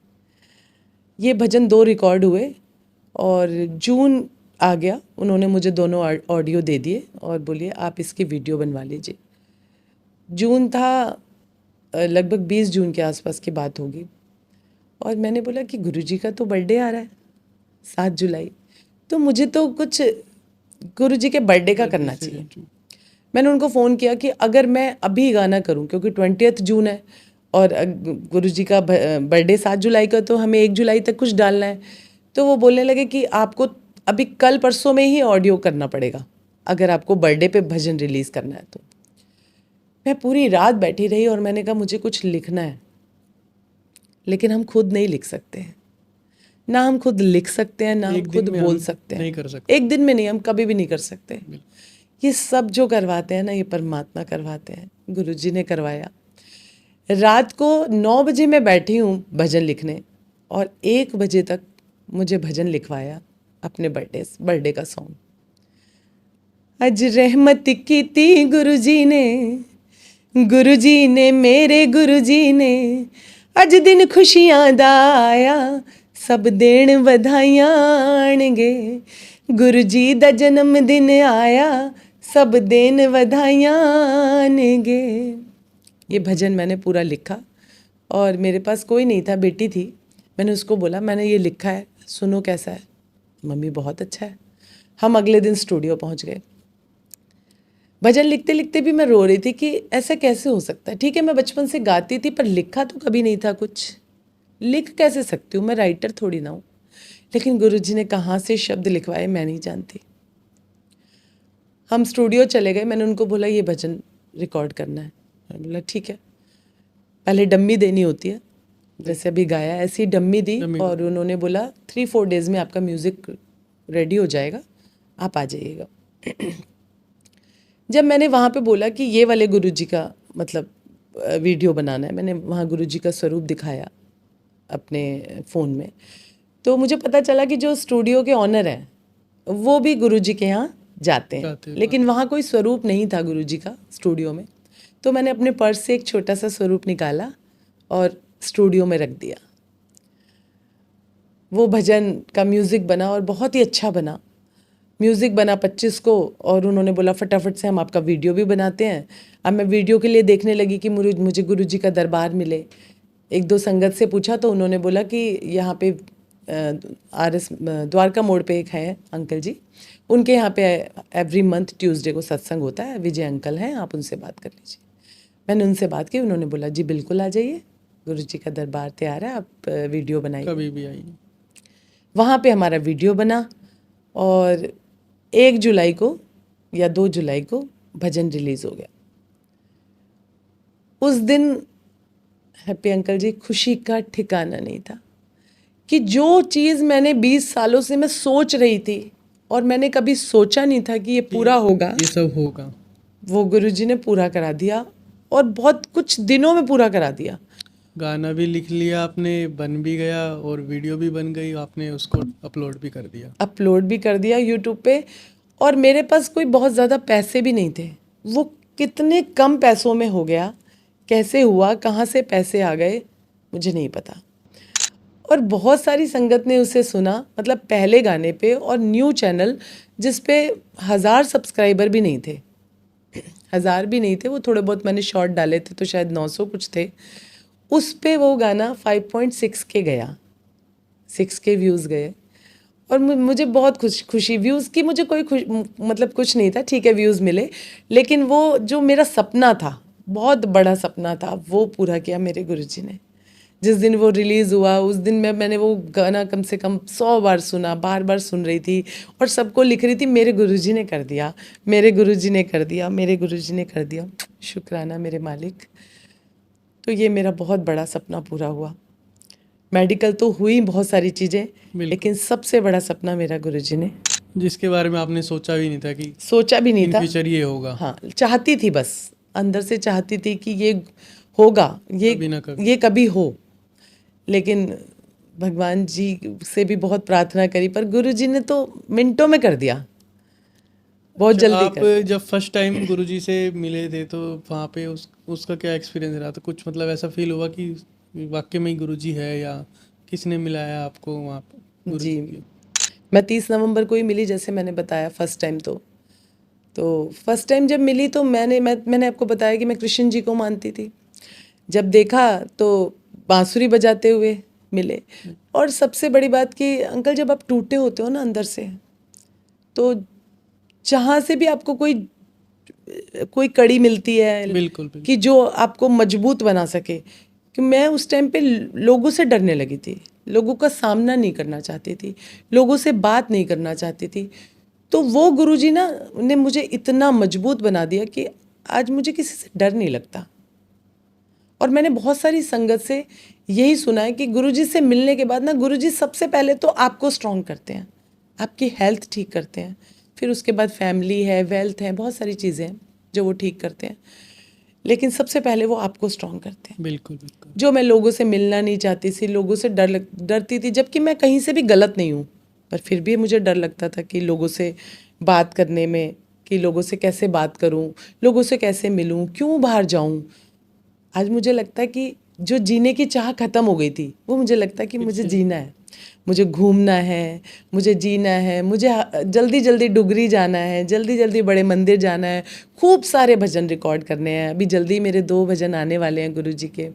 S1: ये भजन 2 रिकॉर्ड हुए और जून आ गया, उन्होंने मुझे दोनों ऑडियो दे दिए और बोलिए आप इसकी वीडियो बनवा लीजिए। जून था, लगभग 20 जून के आसपास की बात होगी, और मैंने बोला कि गुरुजी का तो बर्थडे आ रहा है 7 जुलाई, तो मुझे तो कुछ गुरुजी के बर्थडे का करना चाहिए। मैंने उनको फ़ोन किया कि अगर मैं अभी गाना करूं, क्योंकि 20 जून है और गुरुजी का बर्थडे 7 जुलाई का, तो हमें 1 जुलाई तक कुछ डालना है। तो वो बोलने लगे कि आपको अभी कल परसों में ही ऑडियो करना पड़ेगा अगर आपको बर्थडे पे भजन रिलीज़ करना है तो। मैं पूरी रात बैठी रही और मैंने कहा मुझे कुछ लिखना है, लेकिन हम खुद नहीं लिख सकते हैं, ना हम खुद लिख सकते हैं, ना हम खुद बोल सकते हैं,
S2: नहीं कर सकते।
S1: एक दिन में नहीं, हम कभी भी नहीं कर सकते। ये सब जो करवाते हैं ना, ये परमात्मा करवाते हैं, गुरुजी ने करवाया। रात को 9 बजे मैं बैठी हूँ भजन लिखने और 1 बजे तक मुझे भजन लिखवाया अपने बर्थडे का सॉन्ग। अज रहमत की थी गुरुजी ने मेरे गुरुजी ने, अज दिन खुशियां दा आया, सब देण वधाइयां आणगे, गुरुजी दा जन्म दिन आया, सब देन वधाइयां आणगे। ये भजन मैंने पूरा लिखा और मेरे पास कोई नहीं था, बेटी थी। मैंने उसको बोला मैंने ये लिखा है, सुनो कैसा है। मम्मी बहुत अच्छा है। हम अगले दिन स्टूडियो पहुंच गए। भजन लिखते लिखते भी मैं रो रही थी कि ऐसा कैसे हो सकता है। ठीक है, मैं बचपन से गाती थी पर लिखा तो कभी नहीं था कुछ, लिख कैसे सकती हूँ, मैं राइटर थोड़ी ना हूँ। लेकिन गुरुजी ने कहाँ से शब्द लिखवाए मैं नहीं जानती। हम स्टूडियो चले गए, मैंने उनको बोला ये भजन रिकॉर्ड करना है। मैंने बोला ठीक है। पहले डम्मी देनी होती है, जैसे अभी गाया ऐसी डम्मी दी और उन्होंने बोला 3-4 डेज में आपका म्यूज़िक रेडी हो जाएगा, आप आ जाइएगा। जब मैंने वहाँ पे बोला कि ये वाले गुरुजी का मतलब वीडियो बनाना है, मैंने वहाँ गुरुजी का स्वरूप दिखाया अपने फ़ोन में, तो मुझे पता चला कि जो स्टूडियो के ऑनर हैं वो भी गुरुजी के यहाँ जाते हैं, लेकिन वहाँ कोई स्वरूप नहीं था गुरुजी का स्टूडियो में। तो मैंने अपने पर्स से एक छोटा सा स्वरूप निकाला और स्टूडियो में रख दिया। वो भजन का म्यूज़िक बना और बहुत ही अच्छा बना। म्यूज़िक बना 25 को और उन्होंने बोला फटाफट से हम आपका वीडियो भी बनाते हैं। अब मैं वीडियो के लिए देखने लगी कि मुझे गुरुजी का दरबार मिले। 1-2 संगत से पूछा तो उन्होंने बोला कि यहाँ पे RS द्वारका मोड़ पे एक है अंकल जी, उनके यहाँ पे एवरी मंथ ट्यूसडे को सत्संग होता है, विजय अंकल हैं, आप उनसे बात कर लीजिए। मैंने उनसे बात की, उन्होंने बोला जी बिल्कुल आ जाइए, गुरुजी का दरबार तैयार है, आप वीडियो बनाइए,
S2: कभी भी आइए।
S1: वहाँ पे हमारा वीडियो बना और 1 जुलाई को या 2 जुलाई को भजन रिलीज़ हो गया। उस दिन हैप्पी अंकल जी खुशी का ठिकाना नहीं था कि जो चीज़ मैंने 20 सालों से मैं सोच रही थी और मैंने कभी सोचा नहीं था कि ये पूरा होगा,
S2: ये सब होगा,
S1: वो गुरुजी ने पूरा करा दिया और बहुत कुछ दिनों में पूरा करा दिया।
S2: गाना भी लिख लिया आपने, बन भी गया और वीडियो भी बन गई, आपने उसको अपलोड भी कर दिया यूट्यूब पे। और मेरे पास कोई बहुत ज़्यादा पैसे भी नहीं थे, वो कितने कम पैसों में हो गया, कैसे हुआ, कहाँ से पैसे आ गए मुझे नहीं पता। और बहुत सारी संगत ने उसे सुना, मतलब पहले गाने पे और न्यू चैनल जिस पे 1000 सब्सक्राइबर भी नहीं थे,
S1: 1000 भी नहीं थे, वो थोड़े बहुत मैंने शॉर्ट डाले थे तो शायद 900 कुछ थे। उस पे वो गाना 5.6 के गया, 6 के व्यूज़ गए। और मुझे बहुत खुशी, व्यूज़ की मुझे कोई मतलब कुछ नहीं था, ठीक है व्यूज़ मिले, लेकिन वो जो मेरा सपना था, बहुत बड़ा सपना था, वो पूरा किया मेरे गुरुजी ने। जिस दिन वो रिलीज़ हुआ उस दिन मैंने वो गाना कम से कम 100 बार सुना, बार बार सुन रही थी और सबको लिख रही थी मेरे गुरुजी ने कर दिया, मेरे गुरुजी ने कर दिया, मेरे गुरुजी ने कर दिया, शुक्राना मेरे मालिक। तो ये मेरा बहुत बड़ा सपना पूरा हुआ। मेडिकल तो हुई बहुत सारी चीज़ें, लेकिन सबसे बड़ा सपना मेरा गुरुजी ने,
S2: जिसके बारे में आपने सोचा भी नहीं था कि
S1: सोचा भी नहीं
S2: इन
S1: था,
S2: फ्यूचर ये होगा।
S1: हाँ चाहती थी, बस अंदर से चाहती थी कि ये होगा,
S2: कभी ना कभी।
S1: ये कभी हो। लेकिन भगवान जी से भी बहुत प्रार्थना करी, पर गुरुजी ने तो मिनटों में कर दिया, बहुत
S2: अच्छा,
S1: जल्दी
S2: आप
S1: कर दिया।
S2: जब फर्स्ट टाइम गुरुजी से मिले थे तो वहाँ पे उसका क्या एक्सपीरियंस रहा था? कुछ मतलब ऐसा फील हुआ कि वाकई में ही गुरुजी है, या किसने मिलाया आपको वहाँ पे गुरुजी
S1: जी,
S2: के?
S1: मैं 30 नवंबर को ही मिली, जैसे मैंने बताया फर्स्ट टाइम। तो फर्स्ट टाइम जब मिली तो मैंने आपको बताया कि मैं कृष्ण जी को मानती थी। जब देखा तो बांसुरी बजाते हुए मिले। और सबसे बड़ी बात कि अंकल जब आप टूटे होते हो ना अंदर से, तो जहाँ से भी आपको कोई कड़ी मिलती है
S2: बिल्कुल बिल्कुल।
S1: कि जो आपको मजबूत बना सके, कि मैं उस टाइम पे लोगों से डरने लगी थी, लोगों का सामना नहीं करना चाहती थी, लोगों से बात नहीं करना चाहती थी। तो वो गुरुजी ना ने मुझे इतना मजबूत बना दिया कि आज मुझे किसी से डर नहीं लगता। और मैंने बहुत सारी संगत से यही सुना है कि गुरुजी से मिलने के बाद ना, गुरुजी सबसे पहले तो आपको स्ट्रॉन्ग करते हैं, आपकी हेल्थ ठीक करते हैं, फिर उसके बाद फैमिली है, वेल्थ है, बहुत सारी चीज़ें हैं जो वो ठीक करते हैं, लेकिन सबसे पहले वो आपको स्ट्रॉन्ग करते हैं।
S2: बिल्कुल बिल्कुल।
S1: जो मैं लोगों से मिलना नहीं चाहती थी, लोगों से डरती थी, जबकि मैं कहीं से भी गलत नहीं हूँ, पर फिर भी मुझे डर लगता था कि लोगों से बात करने में, कि लोगों से कैसे बात करूँ, लोगों से कैसे मिलूँ, क्यों बाहर जाऊँ। आज मुझे लगता है कि जो जीने की चाह खत्म हो गई थी, वो मुझे लगता है कि मुझे जीना है, मुझे घूमना है, मुझे जीना है, मुझे जल्दी जल्दी डुगरी जाना है, जल्दी जल्दी बड़े मंदिर जाना है, खूब सारे भजन रिकॉर्ड करने हैं। अभी जल्दी मेरे 2 भजन आने वाले हैं गुरुजी के।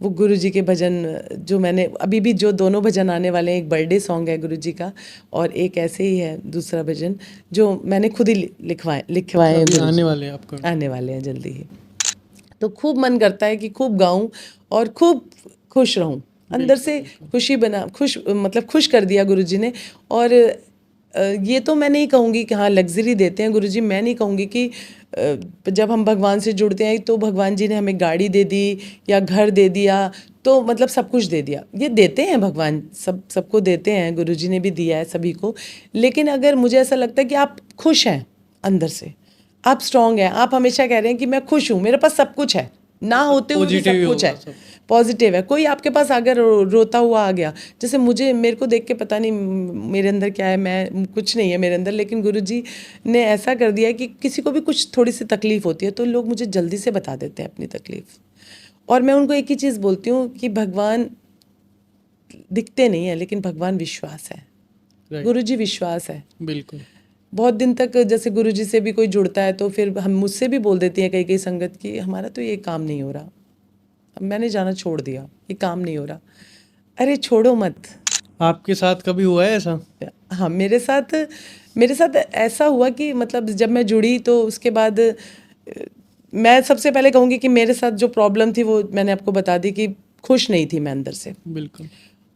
S1: वो गुरुजी के भजन जो मैंने अभी भी, जो दोनों भजन आने वाले हैं, एक बर्थडे सॉन्ग है गुरुजी का और एक ऐसे ही है दूसरा भजन जो मैंने खुद ही लिखवाए हैं
S2: अभी
S1: गुरुजी।
S2: आने वाले हैं आपका?
S1: आने वाले हैं जल्दी ही। तो खूब मन करता है कि खूब गाऊं और खूब खुश रहूं अंदर से। मतलब खुश कर दिया गुरुजी ने। और ये तो मैं नहीं कहूँगी कि हाँ लग्जरी देते हैं गुरुजी, मैं नहीं कहूँगी कि जब हम भगवान से जुड़ते हैं तो भगवान जी ने हमें गाड़ी दे दी या घर दे दिया, तो मतलब सब कुछ दे दिया। ये देते हैं भगवान, सबको देते हैं, गुरुजी ने भी दिया है सभी को। लेकिन अगर मुझे ऐसा लगता है कि आप खुश हैं अंदर से, आप स्ट्रांग हैं, आप हमेशा कह रहे हैं कि मैं खुश हूँ, मेरे पास सब कुछ है, ना होते हुए भी
S2: पॉजिटिव ही
S1: सब कुछ
S2: होगा
S1: है,
S2: सब।
S1: पॉजिटिव है। कोई आपके पास अगर रोता हुआ आ गया, जैसे मेरे को देख के पता नहीं मेरे अंदर क्या है, मैं कुछ नहीं है मेरे अंदर, लेकिन गुरुजी ने ऐसा कर दिया कि किसी को भी कुछ थोड़ी सी तकलीफ होती है तो लोग मुझे जल्दी से बता देते हैं अपनी तकलीफ। और मैं उनको एक ही चीज़ बोलती हूँ कि भगवान दिखते नहीं है, लेकिन भगवान विश्वास है,
S2: राइट।
S1: गुरुजी विश्वास है।
S2: बिल्कुल।
S1: बहुत दिन तक जैसे गुरुजी से भी कोई जुड़ता है तो फिर हम मुझसे भी बोल देती हैं कई कई संगत की, हमारा तो ये काम नहीं हो रहा, अब मैंने जाना छोड़ दिया, ये काम नहीं हो रहा। अरे छोड़ो मत।
S2: आपके साथ कभी हुआ है ऐसा?
S1: हाँ, मेरे साथ ऐसा हुआ कि मतलब जब मैं जुड़ी तो उसके बाद मैं सबसे पहले कहूँगी कि मेरे साथ जो प्रॉब्लम थी वो मैंने आपको बता दी कि खुश नहीं थी मैं अंदर से।
S2: बिल्कुल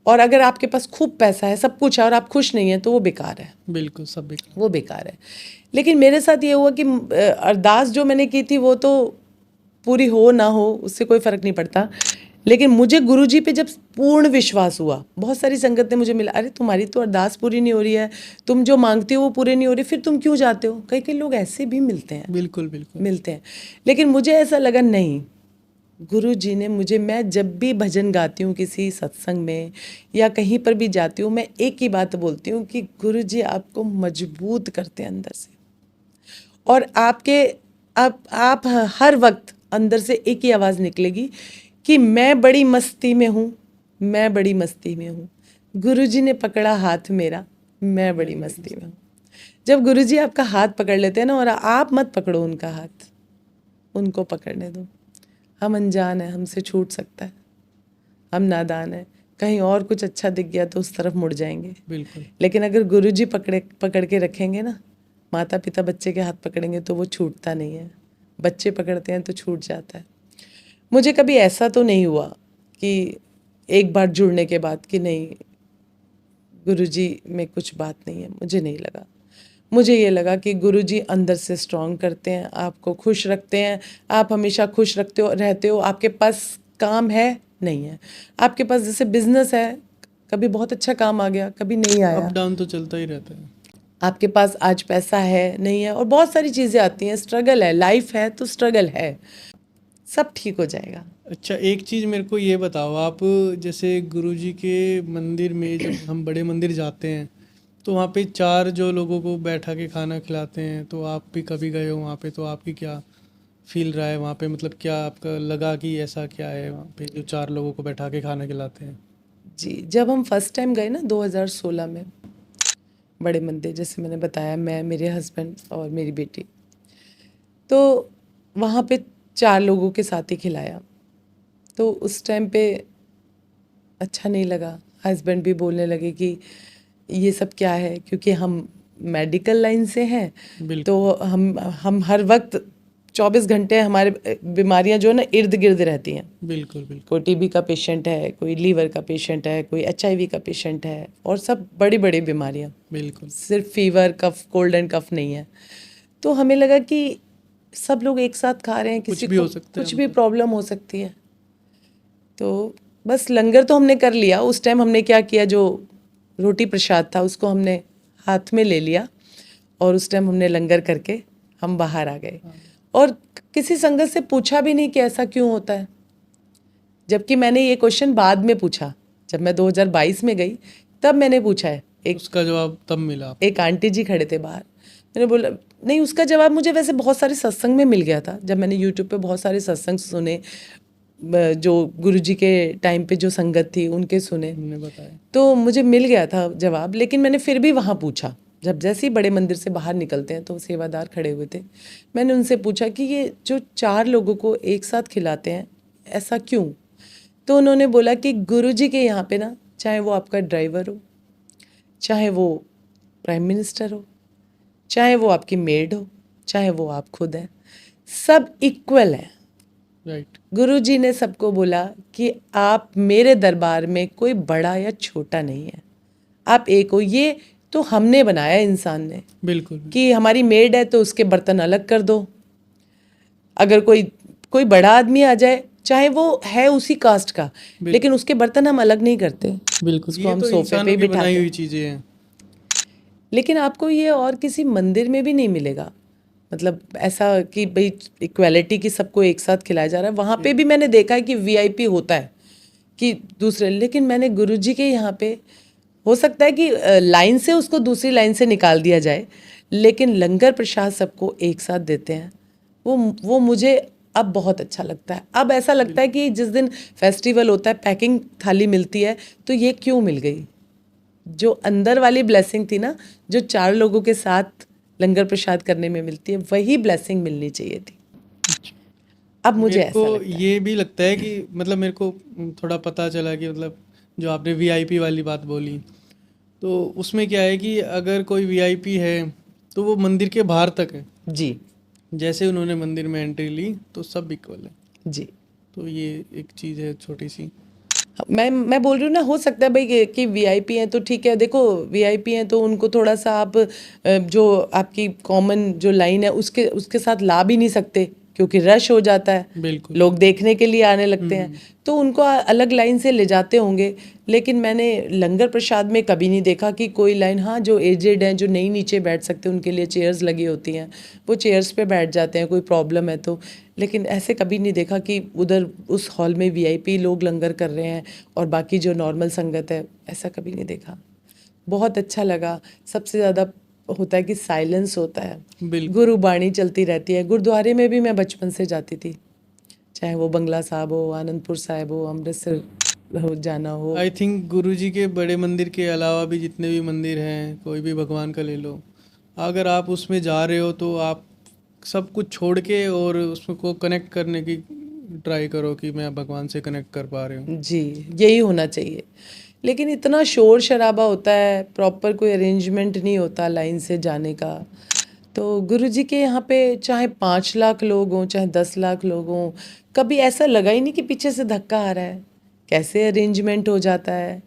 S1: और अगर आपके पास खूब पैसा है, सब कुछ है और आप खुश नहीं हैं तो वो बेकार है,
S2: बिल्कुल, सब बेकार।
S1: वो बेकार है। लेकिन मेरे साथ ये हुआ कि अरदास जो मैंने की थी वो तो पूरी हो ना हो उससे कोई फ़र्क नहीं पड़ता, लेकिन मुझे गुरुजी पे जब पूर्ण विश्वास हुआ, बहुत सारी संगत ने मुझे मिला, अरे तुम्हारी तो अरदास पूरी नहीं हो रही है, तुम जो मांगते हो वो पूरे नहीं हो रही, फिर तुम क्यों जाते हो। कई कई लोग ऐसे भी मिलते हैं,
S2: बिल्कुल बिल्कुल।
S1: मिलते हैं। लेकिन मुझे ऐसा लगा नहीं, गुरुजी ने मुझे, मैं जब भी भजन गाती हूँ किसी सत्संग में या कहीं पर भी जाती हूँ, मैं एक ही बात बोलती हूँ कि गुरुजी आपको मजबूत करते हैं अंदर से, और आप हर वक्त अंदर से एक ही आवाज़ निकलेगी कि मैं बड़ी मस्ती में हूँ, मैं बड़ी मस्ती में हूँ, गुरुजी ने पकड़ा हाथ मेरा, मैं बड़ी मस्ती में हूँ। जब गुरुजी आपका हाथ पकड़ लेते हैं ना, और आप मत पकड़ो उनका हाथ, उनको पकड़ने दो। हम अनजान हैं, हमसे छूट सकता है, हम नादान हैं, कहीं और कुछ अच्छा दिख गया तो उस तरफ मुड़ जाएंगे।
S2: बिल्कुल।
S1: लेकिन अगर गुरुजी पकड़ के रखेंगे ना, माता पिता बच्चे के हाथ पकड़ेंगे तो वो छूटता नहीं है। बच्चे पकड़ते हैं तो छूट जाता है। मुझे कभी ऐसा तो नहीं हुआ कि एक बार जुड़ने के बाद कि नहीं गुरुजी में कुछ बात नहीं है, मुझे नहीं लगा। मुझे ये लगा कि गुरुजी अंदर से स्ट्रॉन्ग करते हैं, आपको खुश रखते हैं, आप हमेशा खुश रहते हो। आपके पास काम है नहीं है, आपके पास जैसे बिजनेस है, कभी बहुत अच्छा काम आ गया, कभी नहीं आया।
S2: अप डाउन तो चलता ही रहता है।
S1: आपके पास आज पैसा है नहीं है, और बहुत सारी चीज़ें आती हैं, स्ट्रगल है, लाइफ है तो स्ट्रगल है, सब ठीक हो जाएगा।
S2: अच्छा, एक चीज़ मेरे को ये बताओ आप, जैसे गुरुजी के मंदिर में जब हम बड़े मंदिर जाते हैं तो वहाँ पे 4 जो लोगों को बैठा के खाना खिलाते हैं, तो आप भी कभी गए हो वहाँ पे, तो आपकी क्या फील रहा है वहाँ पे, मतलब क्या आपका लगा कि ऐसा क्या है वहाँ पे जो 4 लोगों को बैठा के खाना खिलाते हैं?
S1: जी, जब हम फर्स्ट टाइम गए ना 2016 में बड़े मंदिर, जैसे मैंने बताया, मैं, मेरे हस्बैंड और मेरी बेटी, तो वहाँ पे 4 लोगों के साथ ही खिलाया। तो उस टाइम पे अच्छा नहीं लगा। हस्बैंड भी बोलने लगे कि ये सब क्या है, क्योंकि हम मेडिकल लाइन से हैं,
S2: बिल्कुल।
S1: तो हम हर वक्त 24 घंटे हमारे बीमारियां जो है ना इर्द गिर्द रहती हैं।
S2: बिल्कुल बिल्कुल।
S1: कोई टीबी का पेशेंट है, कोई लीवर का पेशेंट है, कोई एचआईवी का पेशेंट है, और सब बड़ी बड़ी बीमारियां,
S2: बिल्कुल।
S1: सिर्फ फीवर कफ कोल्ड एंड कफ नहीं है। तो हमें लगा कि सब लोग एक साथ खा रहे हैं,
S2: कुछ
S1: किसी
S2: भी
S1: को
S2: हो सकता है
S1: कुछ भी
S2: मतलब।
S1: प्रॉब्लम हो सकती है। तो बस लंगर तो हमने कर लिया। उस टाइम हमने क्या किया, जो रोटी प्रसाद था उसको हमने हाथ में ले लिया, और उस टाइम हमने लंगर करके हम बाहर आ गए। और किसी संगत से पूछा भी नहीं कि ऐसा क्यों होता है, जबकि मैंने ये क्वेश्चन बाद में पूछा। जब मैं 2022 में गई तब मैंने पूछा है।
S2: उसका जवाब तब मिला आपको?
S1: एक आंटी जी खड़े थे बाहर, मैंने बोला नहीं, उसका जवाब मुझे वैसे बहुत सारे सत्संग में मिल गया था। जब मैंने यूट्यूब पे बहुत सारे सत्संग सुने, जो गुरुजी के टाइम पे जो संगत थी उनके सुने,
S2: हमने बताया।
S1: तो मुझे मिल गया था जवाब। लेकिन मैंने फिर भी वहाँ पूछा, जब जैसे ही बड़े मंदिर से बाहर निकलते हैं तो सेवादार खड़े हुए थे, मैंने उनसे पूछा कि ये जो 4 लोगों को एक साथ खिलाते हैं ऐसा क्यों? तो उन्होंने बोला कि गुरुजी के यहाँ पे ना, चाहे वो आपका ड्राइवर हो, चाहे वो प्राइम मिनिस्टर हो, चाहे वो आपकी मेड हो, चाहे वो आप खुद हैं, सब इक्वल हैं।
S2: राइट।
S1: गुरुजी ने सबको बोला कि आप मेरे दरबार में कोई बड़ा या छोटा नहीं है, आप एक हो। ये तो हमने बनाया इंसान ने
S2: बिल्कुल।
S1: कि हमारी मेड है तो उसके बर्तन अलग कर दो। अगर कोई कोई बड़ा आदमी आ जाए, चाहे वो है उसी कास्ट का, लेकिन उसके बर्तन हम अलग नहीं करते,
S2: बिल्कुल,
S1: उसको
S2: ये
S1: हम
S2: तो
S1: सोफे पे
S2: इंसानों
S1: ही
S2: की बनाई
S1: बिठाते
S2: हुई
S1: हैं।
S2: चीज़ें हैं।
S1: लेकिन आपको ये और किसी मंदिर में भी नहीं मिलेगा, मतलब ऐसा कि भाई इक्वालिटी की सबको एक साथ खिलाया जा रहा है। वहाँ पे भी मैंने देखा है कि वीआईपी होता है कि दूसरे, लेकिन मैंने गुरुजी के यहाँ पे, हो सकता है कि लाइन से उसको दूसरी लाइन से निकाल दिया जाए, लेकिन लंगर प्रसाद सबको एक साथ देते हैं। वो मुझे अब बहुत अच्छा लगता है। अब ऐसा लगता है कि जिस दिन फेस्टिवल होता है, पैकिंग थाली मिलती है, तो ये क्यों मिल गई? जो अंदर वाली ब्लेसिंग थी ना, जो 4 लोगों के साथ लंगर प्रसाद करने में मिलती है, वही ब्लेसिंग मिलनी चाहिए थी। अब मुझे
S2: मेरे
S1: ऐसा
S2: को
S1: लगता है।
S2: ये भी लगता है कि मतलब मेरे को थोड़ा पता चला कि मतलब जो आपने वीआईपी वाली बात बोली, तो उसमें क्या है कि अगर कोई वीआईपी है तो वो मंदिर के बाहर तक है।
S1: जी
S2: जैसे उन्होंने मंदिर में एंट्री ली तो सब इक्वल है।
S1: जी।
S2: तो ये एक चीज़ है छोटी सी।
S1: मैं बोल रही हूँ ना, हो सकता है भाई कि वीआईपी हैं तो ठीक है। देखो वीआईपी हैं तो उनको थोड़ा सा आप जो आपकी कॉमन जो लाइन है उसके उसके साथ ला भी नहीं सकते, क्योंकि रश हो जाता है,
S2: बिल्कुल।
S1: लोग देखने के लिए आने लगते हैं, तो उनको अलग लाइन से ले जाते होंगे। लेकिन मैंने लंगर प्रसाद में कभी नहीं देखा कि कोई लाइन, हाँ जो एजेड हैं, जो नहीं नीचे बैठ सकते, उनके लिए चेयर्स लगी होती हैं, वो चेयर्स पे बैठ जाते हैं, कोई प्रॉब्लम है तो। लेकिन ऐसे कभी नहीं देखा कि उधर उस हॉल में वीआईपी लोग लंगर कर रहे हैं और बाकी जो नॉर्मल संगत है, ऐसा कभी नहीं देखा। बहुत अच्छा लगा। सबसे ज़्यादा होता है कि साइलेंस होता है,
S2: बिल्कुल।
S1: गुरुबाणी चलती रहती है। गुरुद्वारे में भी मैं बचपन से जाती थी, चाहे वो बंगला साहब हो, आनंदपुर साहिब हो, अमृतसर हो जाना हो।
S2: आई थिंक गुरुजी के बड़े मंदिर के अलावा भी जितने भी मंदिर हैं, कोई भी भगवान का ले लो, अगर आप उसमें जा रहे हो तो आप सब कुछ छोड़ के और उसको कनेक्ट करने की ट्राई करो कि मैं भगवान से कनेक्ट कर पा रही हूँ।
S1: जी, यही होना चाहिए। लेकिन इतना शोर शराबा होता है, प्रॉपर कोई अरेंजमेंट नहीं होता लाइन से जाने का। तो गुरुजी के यहाँ पे चाहे 5 लाख लोग हों, चाहे 10 लाख लोग हों, कभी ऐसा लगा ही नहीं कि पीछे से धक्का आ रहा है। कैसे अरेंजमेंट हो जाता है,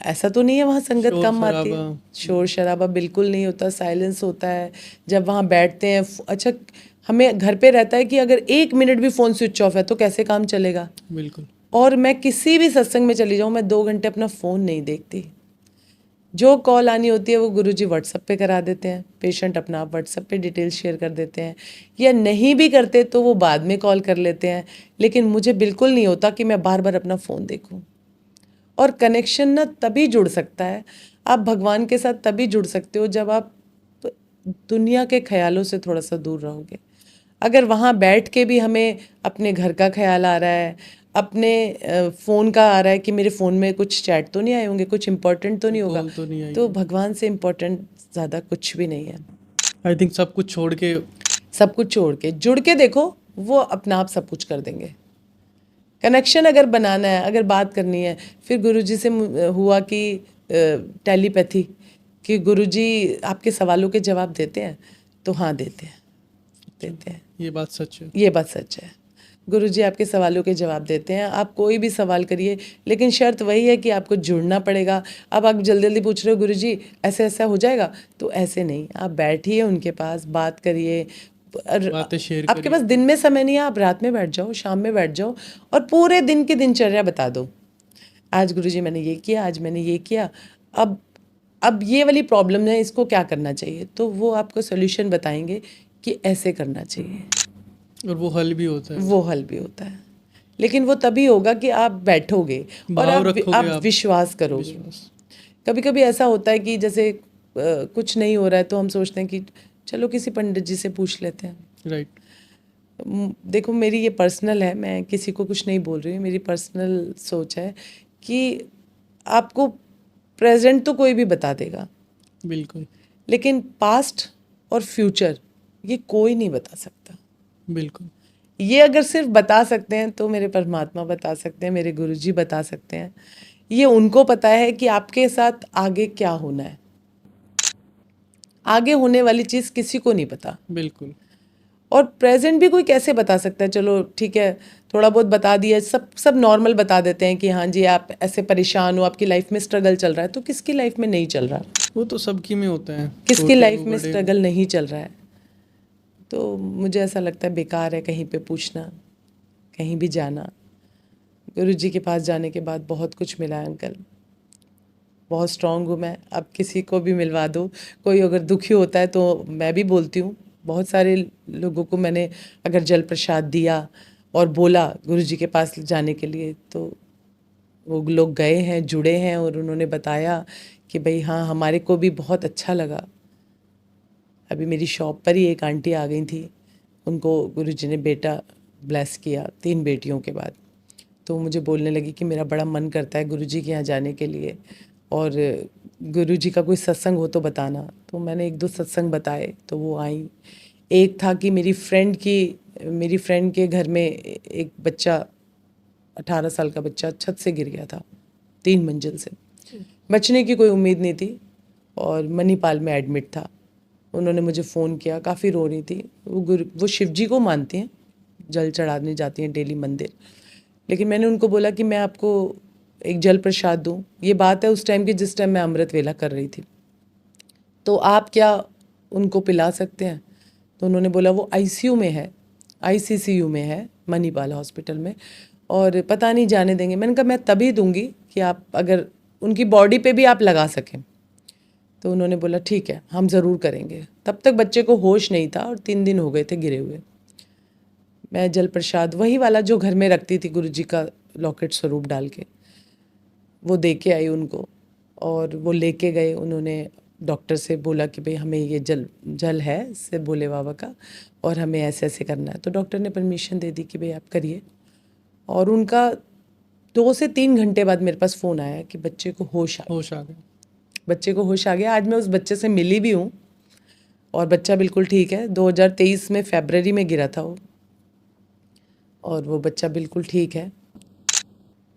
S1: ऐसा तो नहीं है वहाँ संगत
S2: शोर
S1: कम आती है।
S2: शराबा।
S1: शोर शराबा बिल्कुल नहीं होता, साइलेंस होता है। जब वहाँ बैठते हैं, अच्छा, हमें घर पे रहता है कि अगर 1 मिनट भी फ़ोन स्विच ऑफ है तो कैसे काम चलेगा।
S2: बिल्कुल।
S1: और मैं किसी भी सत्संग में चली जाऊँ, मैं 2 घंटे अपना फ़ोन नहीं देखती। जो कॉल आनी होती है वो गुरुजी व्हाट्सएप पे करा देते हैं, पेशेंट अपना आप व्हाट्सएप पे डिटेल शेयर कर देते हैं, या नहीं भी करते तो वो बाद में कॉल कर लेते हैं। लेकिन मुझे बिल्कुल नहीं होता कि मैं बार बार अपना फ़ोन देखूं। और कनेक्शन ना तभी जुड़ सकता है, आप भगवान के साथ तभी जुड़ सकते हो जब आप दुनिया के ख्यालों से थोड़ा सा दूर रहोगे। अगर वहाँ बैठ के भी हमें अपने घर का ख्याल आ रहा है, अपने फ़ोन का आ रहा है कि मेरे फ़ोन में कुछ चैट तो नहीं आए होंगे, कुछ इम्पोर्टेंट तो नहीं होगा,
S2: कॉल तो नहीं आई।
S1: तो भगवान से इम्पोर्टेंट ज़्यादा कुछ भी नहीं है।
S2: आई थिंक सब कुछ छोड़ के।
S1: सब कुछ छोड़ के जुड़ के देखो, वो अपना आप सब कुछ कर देंगे। कनेक्शन अगर बनाना है, अगर बात करनी है, फिर गुरुजी से हुआ कि टेलीपैथी, कि गुरुजी आपके सवालों के जवाब देते हैं, तो हाँ देते हैं, देते हैं।
S2: ये बात सच है।
S1: ये बात सच है, गुरुजी आपके सवालों के जवाब देते हैं। आप कोई भी सवाल करिए, लेकिन शर्त वही है कि आपको जुड़ना पड़ेगा। अब आप जल्दी जल्दी पूछ रहे हो गुरुजी ऐसे ऐसा हो जाएगा, तो ऐसे नहीं, आप बैठिए उनके पास, बात करिए।
S2: बातें शेयर
S1: आपके
S2: करिए।
S1: पास दिन में समय नहीं है, आप रात में बैठ जाओ, शाम में बैठ जाओ, और पूरे दिन की दिनचर्या बता दो। आज गुरुजी मैंने ये किया, आज मैंने ये किया, अब ये वाली प्रॉब्लम है, इसको क्या करना चाहिए, तो वो आपको सोल्यूशन बताएंगे कि ऐसे करना चाहिए।
S2: और वो हल भी होता है।
S1: वो हल भी होता है, लेकिन वो तभी होगा कि आप बैठोगे और
S2: भाव
S1: आप
S2: रखोगे आप।
S1: विश्वास करोगे।
S2: विश्वास।
S1: कभी कभी ऐसा होता है कि जैसे कुछ नहीं हो रहा है तो हम सोचते हैं कि चलो किसी पंडित जी से पूछ लेते हैं।
S2: राइट।
S1: देखो, मेरी ये पर्सनल है, मैं किसी को कुछ नहीं बोल रही हूँ, मेरी पर्सनल सोच है कि आपको प्रेजेंट तो कोई भी बता देगा,
S2: बिल्कुल।
S1: लेकिन पास्ट और फ्यूचर ये कोई नहीं बता सकता।
S2: बिल्कुल।
S1: ये अगर सिर्फ बता सकते हैं तो मेरे परमात्मा बता सकते हैं, मेरे गुरुजी बता सकते हैं। ये उनको पता है कि आपके साथ आगे क्या होना है। आगे होने वाली चीज़ किसी को नहीं पता।
S2: बिल्कुल।
S1: और प्रेजेंट भी कोई कैसे बता सकता है। चलो ठीक है, थोड़ा बहुत बता दिया, सब नॉर्मल बता देते हैं कि हाँ जी आप ऐसे परेशान हो, आपकी लाइफ में स्ट्रगल चल रहा है, तो किसकी लाइफ में नहीं चल रहा,
S2: वो तो सबकी में होता है,
S1: किसकी
S2: छोटे
S1: लाइफ
S2: हो
S1: में
S2: बड़े हो।
S1: स्ट्रगल नहीं चल रहा है। तो मुझे ऐसा लगता है बेकार है कहीं पे पूछना, कहीं भी जाना। गुरुजी के पास जाने के बाद बहुत कुछ मिला है अंकल, बहुत स्ट्रांग हूँ मैं। अब किसी को भी मिलवा दो, कोई अगर दुखी होता है तो मैं भी बोलती हूँ। बहुत सारे लोगों को मैंने अगर जल प्रसाद दिया और बोला गुरुजी के पास जाने के लिए, तो वो लोग गए हैं, जुड़े हैं, और उन्होंने बताया कि भाई हाँ हमारे को भी बहुत अच्छा लगा। अभी मेरी शॉप पर ही एक आंटी आ गई थी, उनको गुरुजी ने बेटा ब्लेस किया 3 बेटियों के बाद। तो मुझे बोलने लगी कि मेरा बड़ा मन करता है गुरुजी के यहाँ जाने के लिए, और गुरुजी का कोई सत्संग हो तो बताना। तो मैंने 1-2 सत्संग बताए तो वो आई। एक था कि मेरी फ्रेंड के घर में एक बच्चा, 18 साल का बच्चा छत से गिर गया था 3 मंजिल से। बचने की कोई उम्मीद नहीं थी और मणिपाल में एडमिट था। उन्होंने मुझे फ़ोन किया, काफ़ी रो रही थी। वो शिव जी को मानती हैं, जल चढ़ाने जाती हैं डेली मंदिर। लेकिन मैंने उनको बोला कि मैं आपको एक जल प्रसाद दूं। ये बात है उस टाइम की जिस टाइम मैं अमृत वेला कर रही थी, तो आप क्या उनको पिला सकते हैं। तो उन्होंने बोला वो आईसीयू में है, आईसीसीयू में है मणिपाल हॉस्पिटल में, और पता नहीं जाने देंगे। मैंने कहा मैं तभी दूंगी कि आप अगर उनकी बॉडी पे भी आप लगा सकें। तो उन्होंने बोला ठीक है हम ज़रूर करेंगे। तब तक बच्चे को होश नहीं था और 3 दिन हो गए थे गिरे हुए। मैं जल प्रसाद वही वाला जो घर में रखती थी गुरुजी का लॉकेट स्वरूप डाल के, वो दे के आई उनको, और वो लेके गए। उन्होंने डॉक्टर से बोला कि भाई हमें ये जल है से भोले बाबा का, और हमें ऐसे ऐसे करना है। तो डॉक्टर ने परमिशन दे दी कि भाई आप करिए। और उनका 2 से 3 घंटे बाद मेरे पास फ़ोन आया कि बच्चे को होश आ गया।
S2: होश आ गया।
S1: बच्चे को होश आ गया। आज मैं उस बच्चे से मिली भी हूँ, और बच्चा बिल्कुल ठीक है। 2023 में फरवरी में गिरा था वो, और वो बच्चा बिल्कुल ठीक है,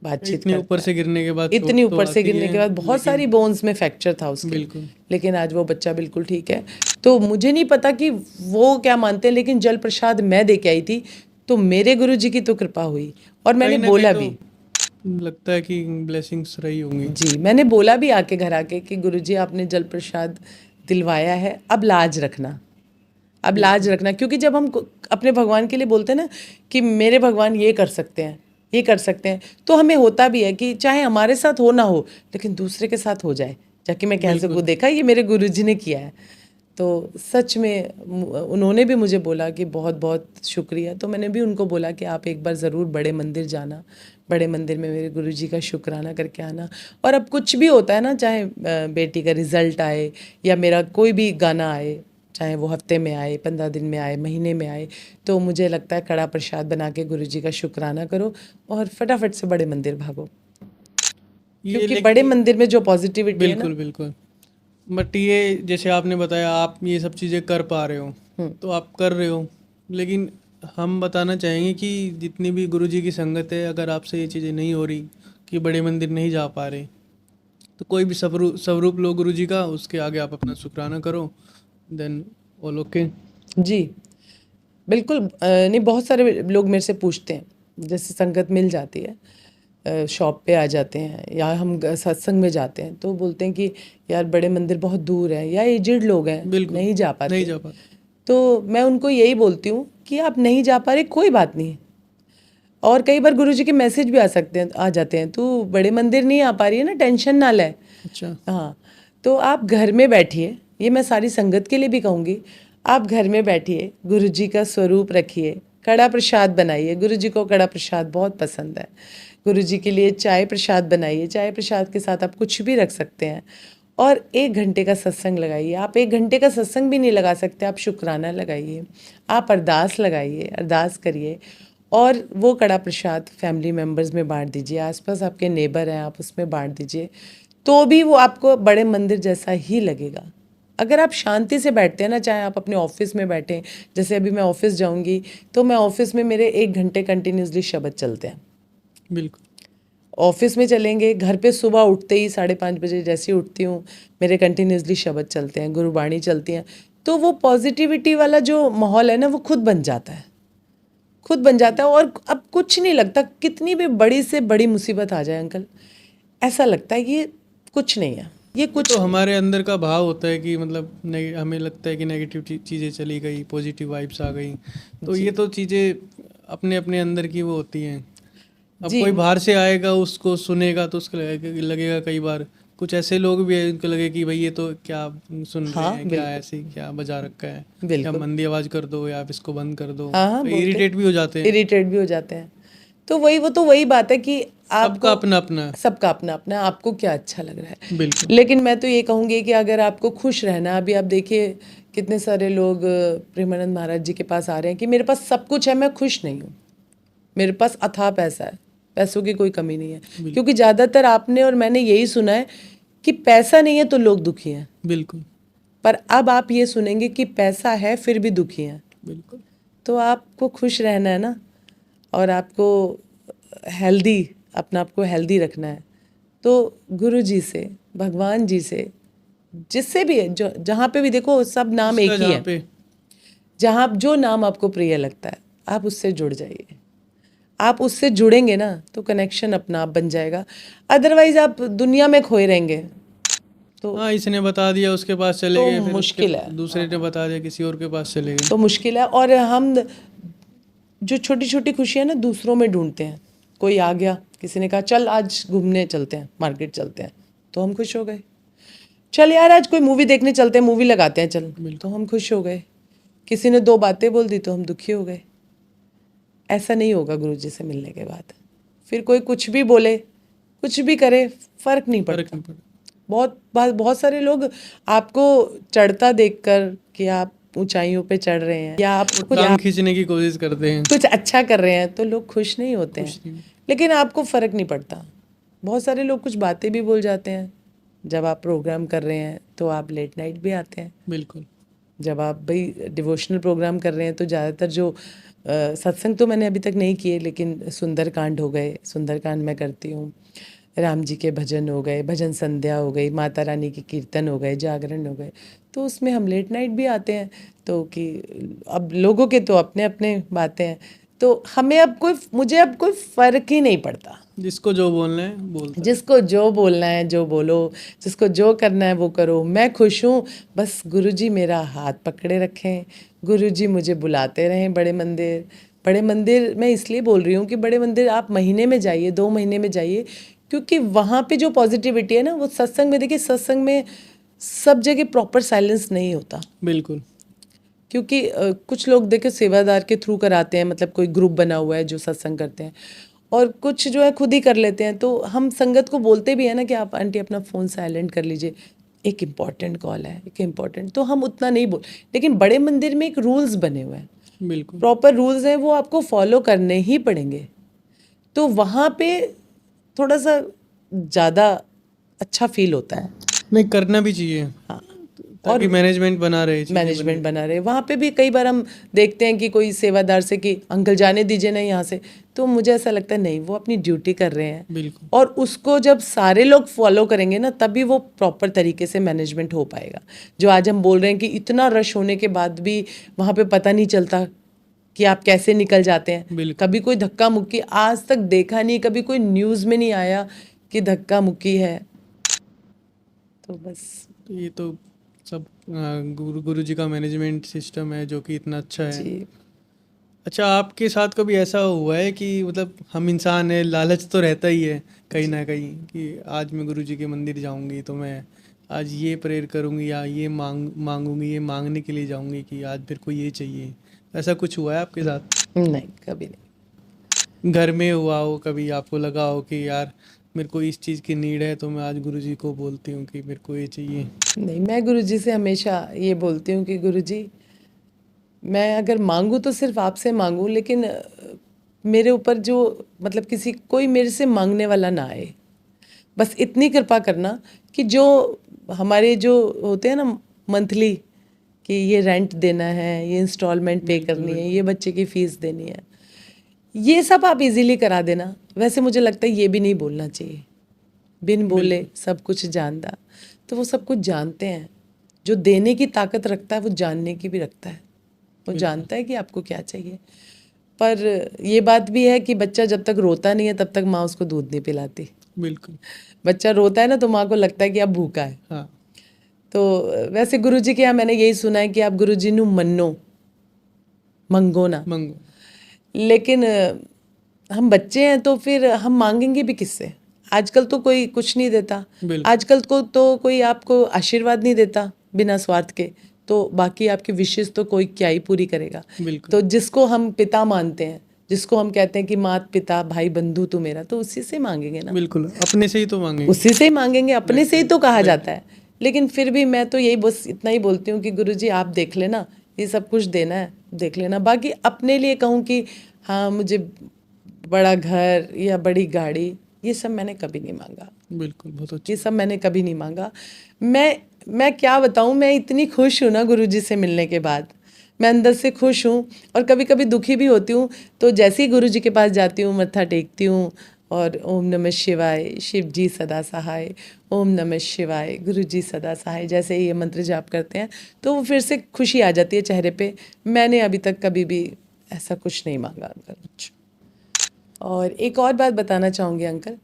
S1: बातचीत
S2: इतने
S1: करता
S2: ऊपर
S1: है।
S2: से गिरने के बाद
S1: इतनी
S2: चोट तो
S1: ऊपर से
S2: आती
S1: गिरने
S2: है,
S1: के बाद बहुत
S2: लेकिन
S1: सारी बोन्स में फ्रैक्चर था उसके,
S2: बिल्कुल
S1: लेकिन आज वो बच्चा बिल्कुल ठीक है। तो मुझे नहीं पता कि वो क्या मानते हैं, लेकिन जल प्रसाद मैं दे के आई थी, तो मेरे गुरुजी की तो कृपा हुई। और मैंने
S2: कहीं ना
S1: बोला
S2: कहीं
S1: भी,
S2: तो लगता है कि ब्लेसिंग्स रही होंगी।
S1: जी मैंने बोला भी आके घर आके कि गुरुजी आपने जल प्रसाद दिलवाया है, अब लाज रखना, अब लाज रखना। क्योंकि जब हम अपने भगवान के लिए बोलते हैं ना कि मेरे भगवान ये कर सकते हैं, ये कर सकते हैं, तो हमें होता भी है कि चाहे हमारे साथ हो ना हो, लेकिन दूसरे के साथ हो जाए, ताकि मैं कह सकूँ देखा ये मेरे गुरुजी ने किया है। तो सच में उन्होंने भी मुझे बोला कि बहुत बहुत शुक्रिया। तो मैंने भी उनको बोला कि आप एक बार ज़रूर बड़े मंदिर जाना, बड़े मंदिर में मेरे गुरुजी का शुक्राना करके आना। और अब कुछ भी होता है ना, चाहे बेटी का रिज़ल्ट आए या मेरा कोई भी गाना आए, चाहे वो हफ्ते में आए, 15 दिन में आए, महीने में आए, तो मुझे लगता है कड़ा प्रसाद बना के गुरुजी का शुक्राना करो और फटाफट से बड़े मंदिर भागो,
S2: ये
S1: क्योंकि बड़े
S2: लेकिन
S1: मंदिर में जो पॉजिटिविटी है ना।
S2: बिल्कुल बिल्कुल, बट ये जैसे आपने बताया आप ये सब चीज़ें कर पा रहे हो, तो आप कर रहे हो, लेकिन हम बताना चाहेंगे कि जितनी भी गुरुजी की संगत है, अगर आपसे ये चीज़ें नहीं हो रही कि बड़े मंदिर नहीं जा पा रहे, तो कोई भी स्वरूप लो गुरुजी का, उसके आगे आप अपना शुक्राना करो, देन ऑल ओके।
S1: जी बिल्कुल। नहीं, बहुत सारे लोग मेरे से पूछते हैं, जैसे संगत मिल जाती है, शॉप पे आ जाते हैं या हम सत्संग में जाते हैं, तो बोलते हैं कि यार बड़े मंदिर बहुत दूर है, या एजिड लोग हैं
S2: बिल्कुल
S1: नहीं जा
S2: नहीं
S1: पाते।
S2: जा पाते।
S1: तो मैं उनको यही बोलती हूँ कि आप नहीं जा पा रहे, कोई बात नहीं। और कई बार गुरुजी के मैसेज भी आ जाते हैं, तू बड़े मंदिर नहीं आ पा रही है ना, टेंशन ना ले।
S2: अच्छा,
S1: हाँ, तो आप घर में बैठिए, ये मैं सारी संगत के लिए भी कहूँगी, आप घर में बैठिए, गुरुजी का स्वरूप रखिए, कड़ा प्रसाद बनाइए, गुरुजी को कड़ा प्रसाद बहुत पसंद है। गुरुजी के लिए चाय प्रसाद बनाइए, चाय प्रसाद के साथ आप कुछ भी रख सकते हैं, और 1 घंटे का सत्संग लगाइए। आप 1 घंटे का सत्संग भी नहीं लगा सकते, आप शुक्राना लगाइए, आप अरदास लगाइए, अरदास करिए, और वो कड़ा प्रसाद फैमिली मेम्बर्स में बांट दीजिए, आसपास आपके नेबर हैं आप उसमें बांट दीजिए, तो भी वो आपको बड़े मंदिर जैसा ही लगेगा। अगर आप शांति से बैठते हैं ना, चाहे आप अपने ऑफिस में बैठें, जैसे अभी मैं ऑफिस जाऊंगी, तो मैं ऑफिस में मेरे 1 घंटे कंटिन्यूसली शब्द चलते हैं,
S2: बिल्कुल
S1: ऑफिस में चलेंगे, घर पे सुबह उठते ही 5:30 बजे जैसे ही उठती हूँ, मेरे कंटिन्यूसली शब्द चलते हैं, गुरुबाणी चलती हैं। तो वो पॉजिटिविटी वाला जो माहौल है ना, वो खुद बन जाता है, खुद बन जाता है। और अब कुछ नहीं लगता, कितनी भी बड़ी से बड़ी मुसीबत आ जाए अंकल, ऐसा लगता है कि ये कुछ नहीं है, ये कुछ
S2: तो
S1: नहीं।
S2: हमारे अंदर का भाव होता है कि मतलब हमें लगता है कि नेगेटिव चीज़ें चली गई, पॉजिटिव वाइब्स आ गई, तो ये तो चीज़ें अपने अपने अंदर की वो होती हैं। अब
S1: जी
S2: कोई बाहर से आएगा उसको सुनेगा तो उसको लगेगा कई बार, कुछ ऐसे लोग भी हैं उनको लगे कि भाई ये तो क्या सुन रहे
S1: हाँ
S2: हैं, क्या
S1: बिल्कुल,
S2: ऐसे क्या बजा रखा है, या
S1: बिल्कुल।
S2: मंदी आवाज़ कर दो या आप इसको बंद कर दो,
S1: हाँ हाँ
S2: तो
S1: बोलते,
S2: इरिटेट भी हो जाते हैं।
S1: इरिटेट भी हो जाते हैं। तो वही बात है कि
S2: सबका
S1: आपको,
S2: अपना अपना है।
S1: सबका अपना अपना, आपको क्या अच्छा लग रहा है।
S2: बिल्कुल
S1: लेकिन मैं तो ये कहूँगी कि अगर आपको खुश रहना है, अभी आप देखिए कितने सारे लोग प्रेमानंद महाराज जी के पास आ रहे हैं कि मेरे पास सब कुछ है, मैं खुश नहीं हूँ, मेरे पास अथाह पैसा है, पैसों की कोई कमी नहीं है। क्योंकि ज़्यादातर आपने और मैंने यही सुना है कि पैसा नहीं है तो लोग दुखी हैं,
S2: बिल्कुल
S1: पर अब आप ये सुनेंगे कि पैसा है फिर भी दुखी हैं।
S2: बिल्कुल
S1: तो आपको खुश रहना है ना, और आपको हेल्दी, अपना आपको हेल्दी रखना है, तो गुरु जी से, भगवान जी से, जिससे भी है, जो जहाँ पे भी देखो सब नाम एक
S2: जिसका
S1: ही
S2: जहाँ
S1: है,
S2: पे
S1: जहाँ जो नाम आपको प्रिय लगता है आप उससे जुड़ जाइए। आप उससे जुड़ेंगे ना तो कनेक्शन अपना आप बन जाएगा, अदरवाइज आप दुनिया में खोए रहेंगे तो
S2: हाँ इसने बता दिया उसके पास चले गए, फिर उसके
S1: मुश्किल है।
S2: दूसरे ने बता दिया किसी और के पास चले गए।
S1: तो मुश्किल है। और हम जो छोटी छोटी खुशियाँ ना दूसरों में ढूंढते हैं, कोई आ गया, किसी ने कहा चल आज घूमने चलते हैं, मार्केट चलते हैं, तो हम खुश हो गए। चल यार आज कोई मूवी देखने चलते हैं, मूवी लगाते हैं चल, तो हम खुश हो गए। किसी ने 2 बातें बोल दी तो हम दुखी हो गए। ऐसा नहीं होगा गुरुजी से मिलने के बाद। फिर कोई कुछ भी बोले, कुछ भी करे, फर्क नहीं
S2: फर्क
S1: पड़ता।
S2: नहीं पड़ा।
S1: बहुत सारे लोग आपको चढ़ता देखकर कि आप ऊंचाइयों पे चढ़ रहे हैं या आप कुछ
S2: टांग खींचने की कोशिश करते हैं,
S1: कुछ अच्छा कर रहे हैं, तो लोग खुश नहीं होते हैं,
S2: कुछ नहीं।
S1: लेकिन आपको फ़र्क नहीं पड़ता। बहुत सारे लोग कुछ बातें भी बोल जाते हैं, जब आप प्रोग्राम कर रहे हैं तो आप लेट नाइट भी आते हैं,
S2: बिल्कुल
S1: जब आप भाई डिवोशनल प्रोग्राम कर रहे हैं तो ज़्यादातर जो सत्संग तो मैंने अभी तक नहीं किए, लेकिन सुंदरकांड हो गए, सुंदरकांड मैं करती हूँ, राम जी के भजन हो गए, भजन संध्या हो गई, माता रानी के कीर्तन हो गए, जागरण हो गए, तो उसमें हम लेट नाइट भी आते हैं। तो कि अब लोगों के तो अपने अपने बातें हैं, तो हमें अब मुझे अब कोई फ़र्क ही नहीं पड़ता।
S2: जिसको जो बोलना है बोलता है।
S1: जिसको जो बोलना है जो बोलो, जिसको जो करना है वो करो, मैं खुश हूँ। बस गुरुजी मेरा हाथ पकड़े रखें, गुरुजी मुझे बुलाते रहें बड़े मंदिर। बड़े मंदिर मैं इसलिए बोल रही हूँ कि बड़े मंदिर आप महीने में जाइए, 2 महीने में जाइए, क्योंकि वहाँ पे जो पॉजिटिविटी है ना, वो सत्संग में, देखिए सत्संग में सब जगह प्रॉपर साइलेंस नहीं होता,
S2: बिल्कुल।
S1: क्योंकि कुछ लोग देखो सेवादार के थ्रू कराते हैं, मतलब कोई ग्रुप बना हुआ है जो सत्संग करते हैं, और कुछ जो है खुद ही कर लेते हैं। तो हम संगत को बोलते भी हैं ना कि आप आंटी अपना फ़ोन साइलेंट कर लीजिए, एक इम्पॉर्टेंट कॉल है, एक इम्पॉर्टेंट, तो हम उतना नहीं बोल। लेकिन बड़े मंदिर में एक रूल्स बने हुए हैं,
S2: बिल्कुल।
S1: प्रॉपर रूल्स हैं, वो आपको फॉलो करने ही पड़ेंगे। तो वहाँ पे थोड़ा सा ज़्यादा अच्छा फील होता है।
S2: नहीं, करना भी चाहिए।
S1: हाँ,
S2: ताकि मैनेजमेंट बना रहे, चीजें
S1: मैनेजमेंट बना रहे। वहाँ पे भी कई बार हम देखते हैं कि कोई सेवादार से कि अंकल जाने दीजिए ना यहाँ से, तो मुझे ऐसा लगता है नहीं, वो अपनी ड्यूटी कर रहे हैं।
S2: बिल्कुल।
S1: और उसको जब सारे लोग फॉलो करेंगे ना, तभी वो प्रॉपर तरीके से मैनेजमेंट हो पाएगा। जो आज हम बोल रहे हैं कि इतना रश होने के बाद भी वहाँ पे पता नहीं चलता कि आप कैसे निकल जाते हैं।
S2: बिल्कुल।
S1: कभी कोई धक्का मुक्की आज तक देखा नहीं, कभी कोई न्यूज़ में नहीं आया कि धक्का मुक्की है। तो बस
S2: तो ये तो सब गुरु जी का मैनेजमेंट सिस्टम है जो कि इतना अच्छा है।
S1: जी।
S2: अच्छा, आपके साथ कभी ऐसा हुआ है कि मतलब हम इंसान है, लालच तो रहता ही है कहीं ना कहीं कि आज मैं गुरु जी के मंदिर जाऊंगी तो मैं आज ये प्रेयर करूंगी या ये मांगूंगी, ये मांगने के लिए जाऊंगी कि आज मेरे को ये चाहिए, ऐसा कुछ हुआ है आपके साथ?
S1: नहीं, कभी नहीं।
S2: घर में हुआ हो कभी, आपको लगा हो कि यार मेरे को इस चीज़ की नीड है तो मैं आज गुरु जी को बोलती हूँ कि मेरे को ये चाहिए?
S1: नहीं, मैं गुरुजी से हमेशा ये बोलती हूँ कि गुरुजी, मैं अगर मांगूँ तो सिर्फ आपसे मांगूँ, लेकिन मेरे ऊपर जो, मतलब किसी कोई मेरे से मांगने वाला ना आए। बस इतनी कृपा करना कि जो हमारे जो होते हैं ना मंथली, कि ये रेंट देना है, ये इंस्टॉलमेंट पे करनी है, ये बच्चे की फ़ीस देनी है, ये सब आप इजीली करा देना। वैसे मुझे लगता है ये भी नहीं बोलना चाहिए, बिन बोले सब कुछ जानता। तो वो सब कुछ जानते हैं, जो देने की ताकत रखता है वो जानने की भी रखता है, वो जानता है कि आपको क्या चाहिए। पर ये बात भी है कि बच्चा जब तक रोता नहीं है तब तक माँ उसको दूध नहीं पिलाती।
S2: बिल्कुल।
S1: बच्चा रोता है ना तो माँ को लगता है कि अब भूखा है।
S2: हाँ।
S1: तो वैसे गुरुजी के यहाँ मैंने यही सुना है कि आप गुरुजी नू मन्नो, मंगो ना।
S2: मंगो।
S1: लेकिन हम बच्चे हैं तो फिर हम मांगेंगे भी किससे? आजकल तो कोई कुछ नहीं देता,
S2: बिल्कुल।
S1: आजकल को तो कोई आपको आशीर्वाद नहीं देता बिना स्वार्थ के, तो बाकी आपकी विशेष तो कोई क्या ही पूरी करेगा।
S2: बिल्कुल।
S1: तो जिसको हम पिता मानते हैं, जिसको हम कहते हैं कि मात पिता भाई बंधु तू मेरा, तो उसी से मांगेंगे ना,
S2: बिल्कुल, अपने से ही तो मांगेंगे।
S1: उसी से ही मांगेंगे, अपने से ही तो कहा जाता है। लेकिन फिर भी मैं तो यही बस इतना ही बोलती हूँ कि गुरुजी आप देख लेना, ये सब कुछ देना है देख लेना। बाकी अपने लिए कहूँ कि हाँ मुझे बड़ा घर या बड़ी गाड़ी, ये सब मैंने कभी नहीं मांगा।
S2: बिल्कुल, बहुत अच्छा।
S1: ये सब मैंने कभी नहीं मांगा। मैं क्या बताऊँ, मैं इतनी खुश हूँ ना गुरुजी से मिलने के बाद, मैं अंदर से खुश हूँ। और कभी कभी दुखी भी होती हूँ, तो जैसे ही गुरुजी के पास जाती हूँ, मत्था टेकती हूँ और ओम नमः शिवाय, शिव जी सदा सहाय, ओम नमः शिवाय, गुरु जी सदा सहाय, जैसे ही ये मंत्र जाप करते हैं तो वो फिर से खुशी आ जाती है चेहरे पे। मैंने अभी तक कभी भी ऐसा कुछ नहीं मांगा अंकल। और एक और बात बताना चाहूँगी अंकल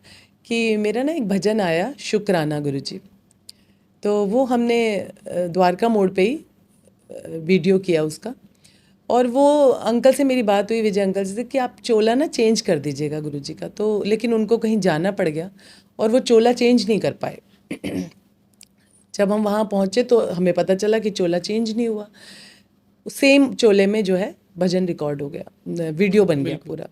S1: कि मेरा ना एक भजन आया शुक्राना गुरुजी, तो वो हमने द्वारका मोड़ पे ही वीडियो किया उसका। और वो अंकल से मेरी बात हुई, विजय अंकल से, कि आप चोला ना चेंज कर दीजिएगा गुरुजी का। तो लेकिन उनको कहीं जाना पड़ गया और वो चोला चेंज नहीं कर पाए। जब हम वहाँ पहुँचे तो हमें पता चला कि चोला चेंज नहीं हुआ, सेम चोले में जो है भजन रिकॉर्ड हो गया, वीडियो बन गया, पूरा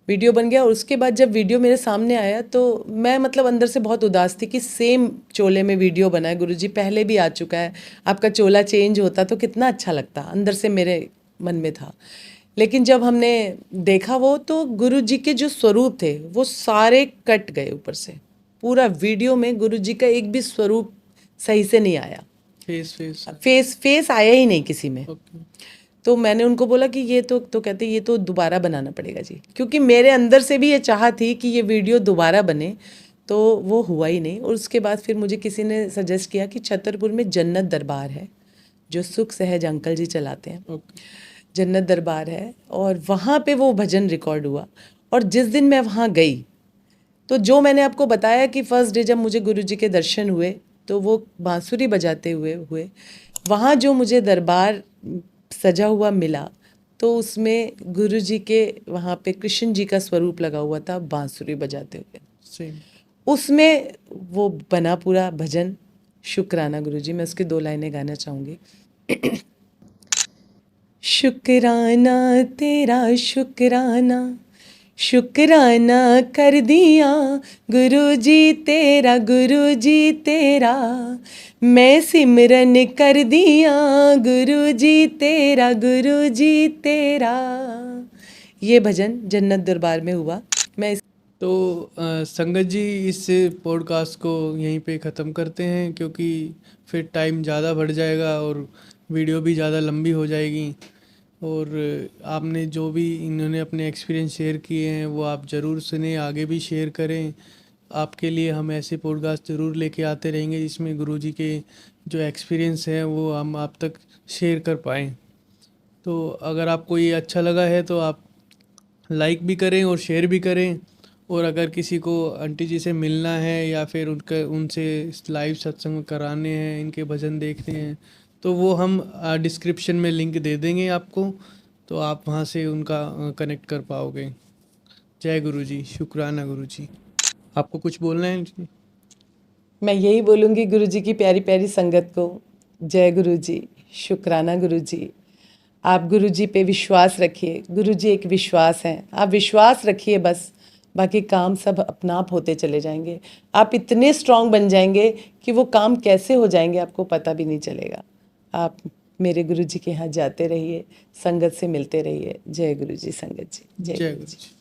S1: वीडियो बन गया। और उसके बाद जब वीडियो मेरे सामने आया तो मैं मतलब अंदर से बहुत उदास थी कि सेम चोले में वीडियो बना है, गुरुजी पहले भी आ चुका है, आपका चोला चेंज होता तो कितना अच्छा लगता, अंदर से मेरे मन में था। लेकिन जब हमने देखा वो, तो गुरुजी के जो स्वरूप थे वो सारे कट गए ऊपर से। पूरा वीडियो में गुरुजी का एक भी स्वरूप सही से नहीं आया।
S2: फेस
S1: फेस आया ही नहीं किसी में।
S2: ओके।
S1: तो मैंने उनको बोला कि ये तो कहते ये तो दोबारा बनाना पड़ेगा जी, क्योंकि मेरे अंदर से भी ये चाह थी कि ये वीडियो दोबारा बने, तो वो हुआ ही नहीं। और उसके बाद फिर मुझे किसी ने सजेस्ट किया कि छतरपुर में जन्नत दरबार है, जो सुख सहज अंकल जी चलाते हैं।
S2: ओके।
S1: जन्नत दरबार है, और वहाँ पे वो भजन रिकॉर्ड हुआ। और जिस दिन मैं वहाँ गई, तो जो मैंने आपको बताया कि फर्स्ट डे जब मुझे गुरुजी के दर्शन हुए तो वो बांसुरी बजाते हुए वहाँ जो मुझे दरबार सजा हुआ मिला, तो उसमें गुरुजी के वहाँ पे कृष्ण जी का स्वरूप लगा हुआ था बांसुरी बजाते हुए।
S2: सेम।
S1: उसमें वो बना पूरा भजन शुक्राना गुरुजी। मैं उसकी 2 लाइनें गाना चाहूँगी। शुक्राना तेरा शुक्राना, शुक्राना कर दिया गुरुजी तेरा, मैं सिमरन कर दिया गुरुजी तेरा। ये भजन जन्नत दरबार में हुआ। मैं
S2: तो संगत जी, इस पॉडकास्ट को यहीं पे ख़त्म करते हैं, क्योंकि फिर टाइम ज़्यादा बढ़ जाएगा और वीडियो भी ज़्यादा लंबी हो जाएगी। और आपने जो भी इन्होंने अपने एक्सपीरियंस शेयर किए हैं वो आप ज़रूर सुने, आगे भी शेयर करें। आपके लिए हम ऐसे पॉडकास्ट ज़रूर लेके आते रहेंगे जिसमें गुरुजी के जो एक्सपीरियंस है वो हम आप तक शेयर कर पाएँ। तो अगर आपको ये अच्छा लगा है तो आप लाइक भी करें और शेयर भी करें। और अगर किसी को आंटी जी से मिलना है या फिर उनसे लाइव सत्संग कराने हैं, इनके भजन देखने हैं, तो वो हम डिस्क्रिप्शन में लिंक दे देंगे आपको, तो आप वहाँ से उनका कनेक्ट कर पाओगे। जय गुरु जी, शुक्राना गुरु जी। आपको कुछ बोलना है जी?
S1: मैं यही बोलूँगी गुरुजी की प्यारी प्यारी संगत को, जय गुरुजी, शुक्राना गुरुजी। आप गुरुजी पे विश्वास रखिए, गुरुजी एक विश्वास हैं, आप विश्वास रखिए बस, बाकी काम सब अपना आप होते चले जाएंगे। आप इतने स्ट्रांग बन जाएंगे कि वो काम कैसे हो जाएंगे आपको पता भी नहीं चलेगा। आप मेरे गुरुजी के यहाँ जाते रहिए, संगत से मिलते रहिए। जय गुरुजी संगत जी, जय
S2: जय
S1: गुरुजी।
S2: गुरु जी।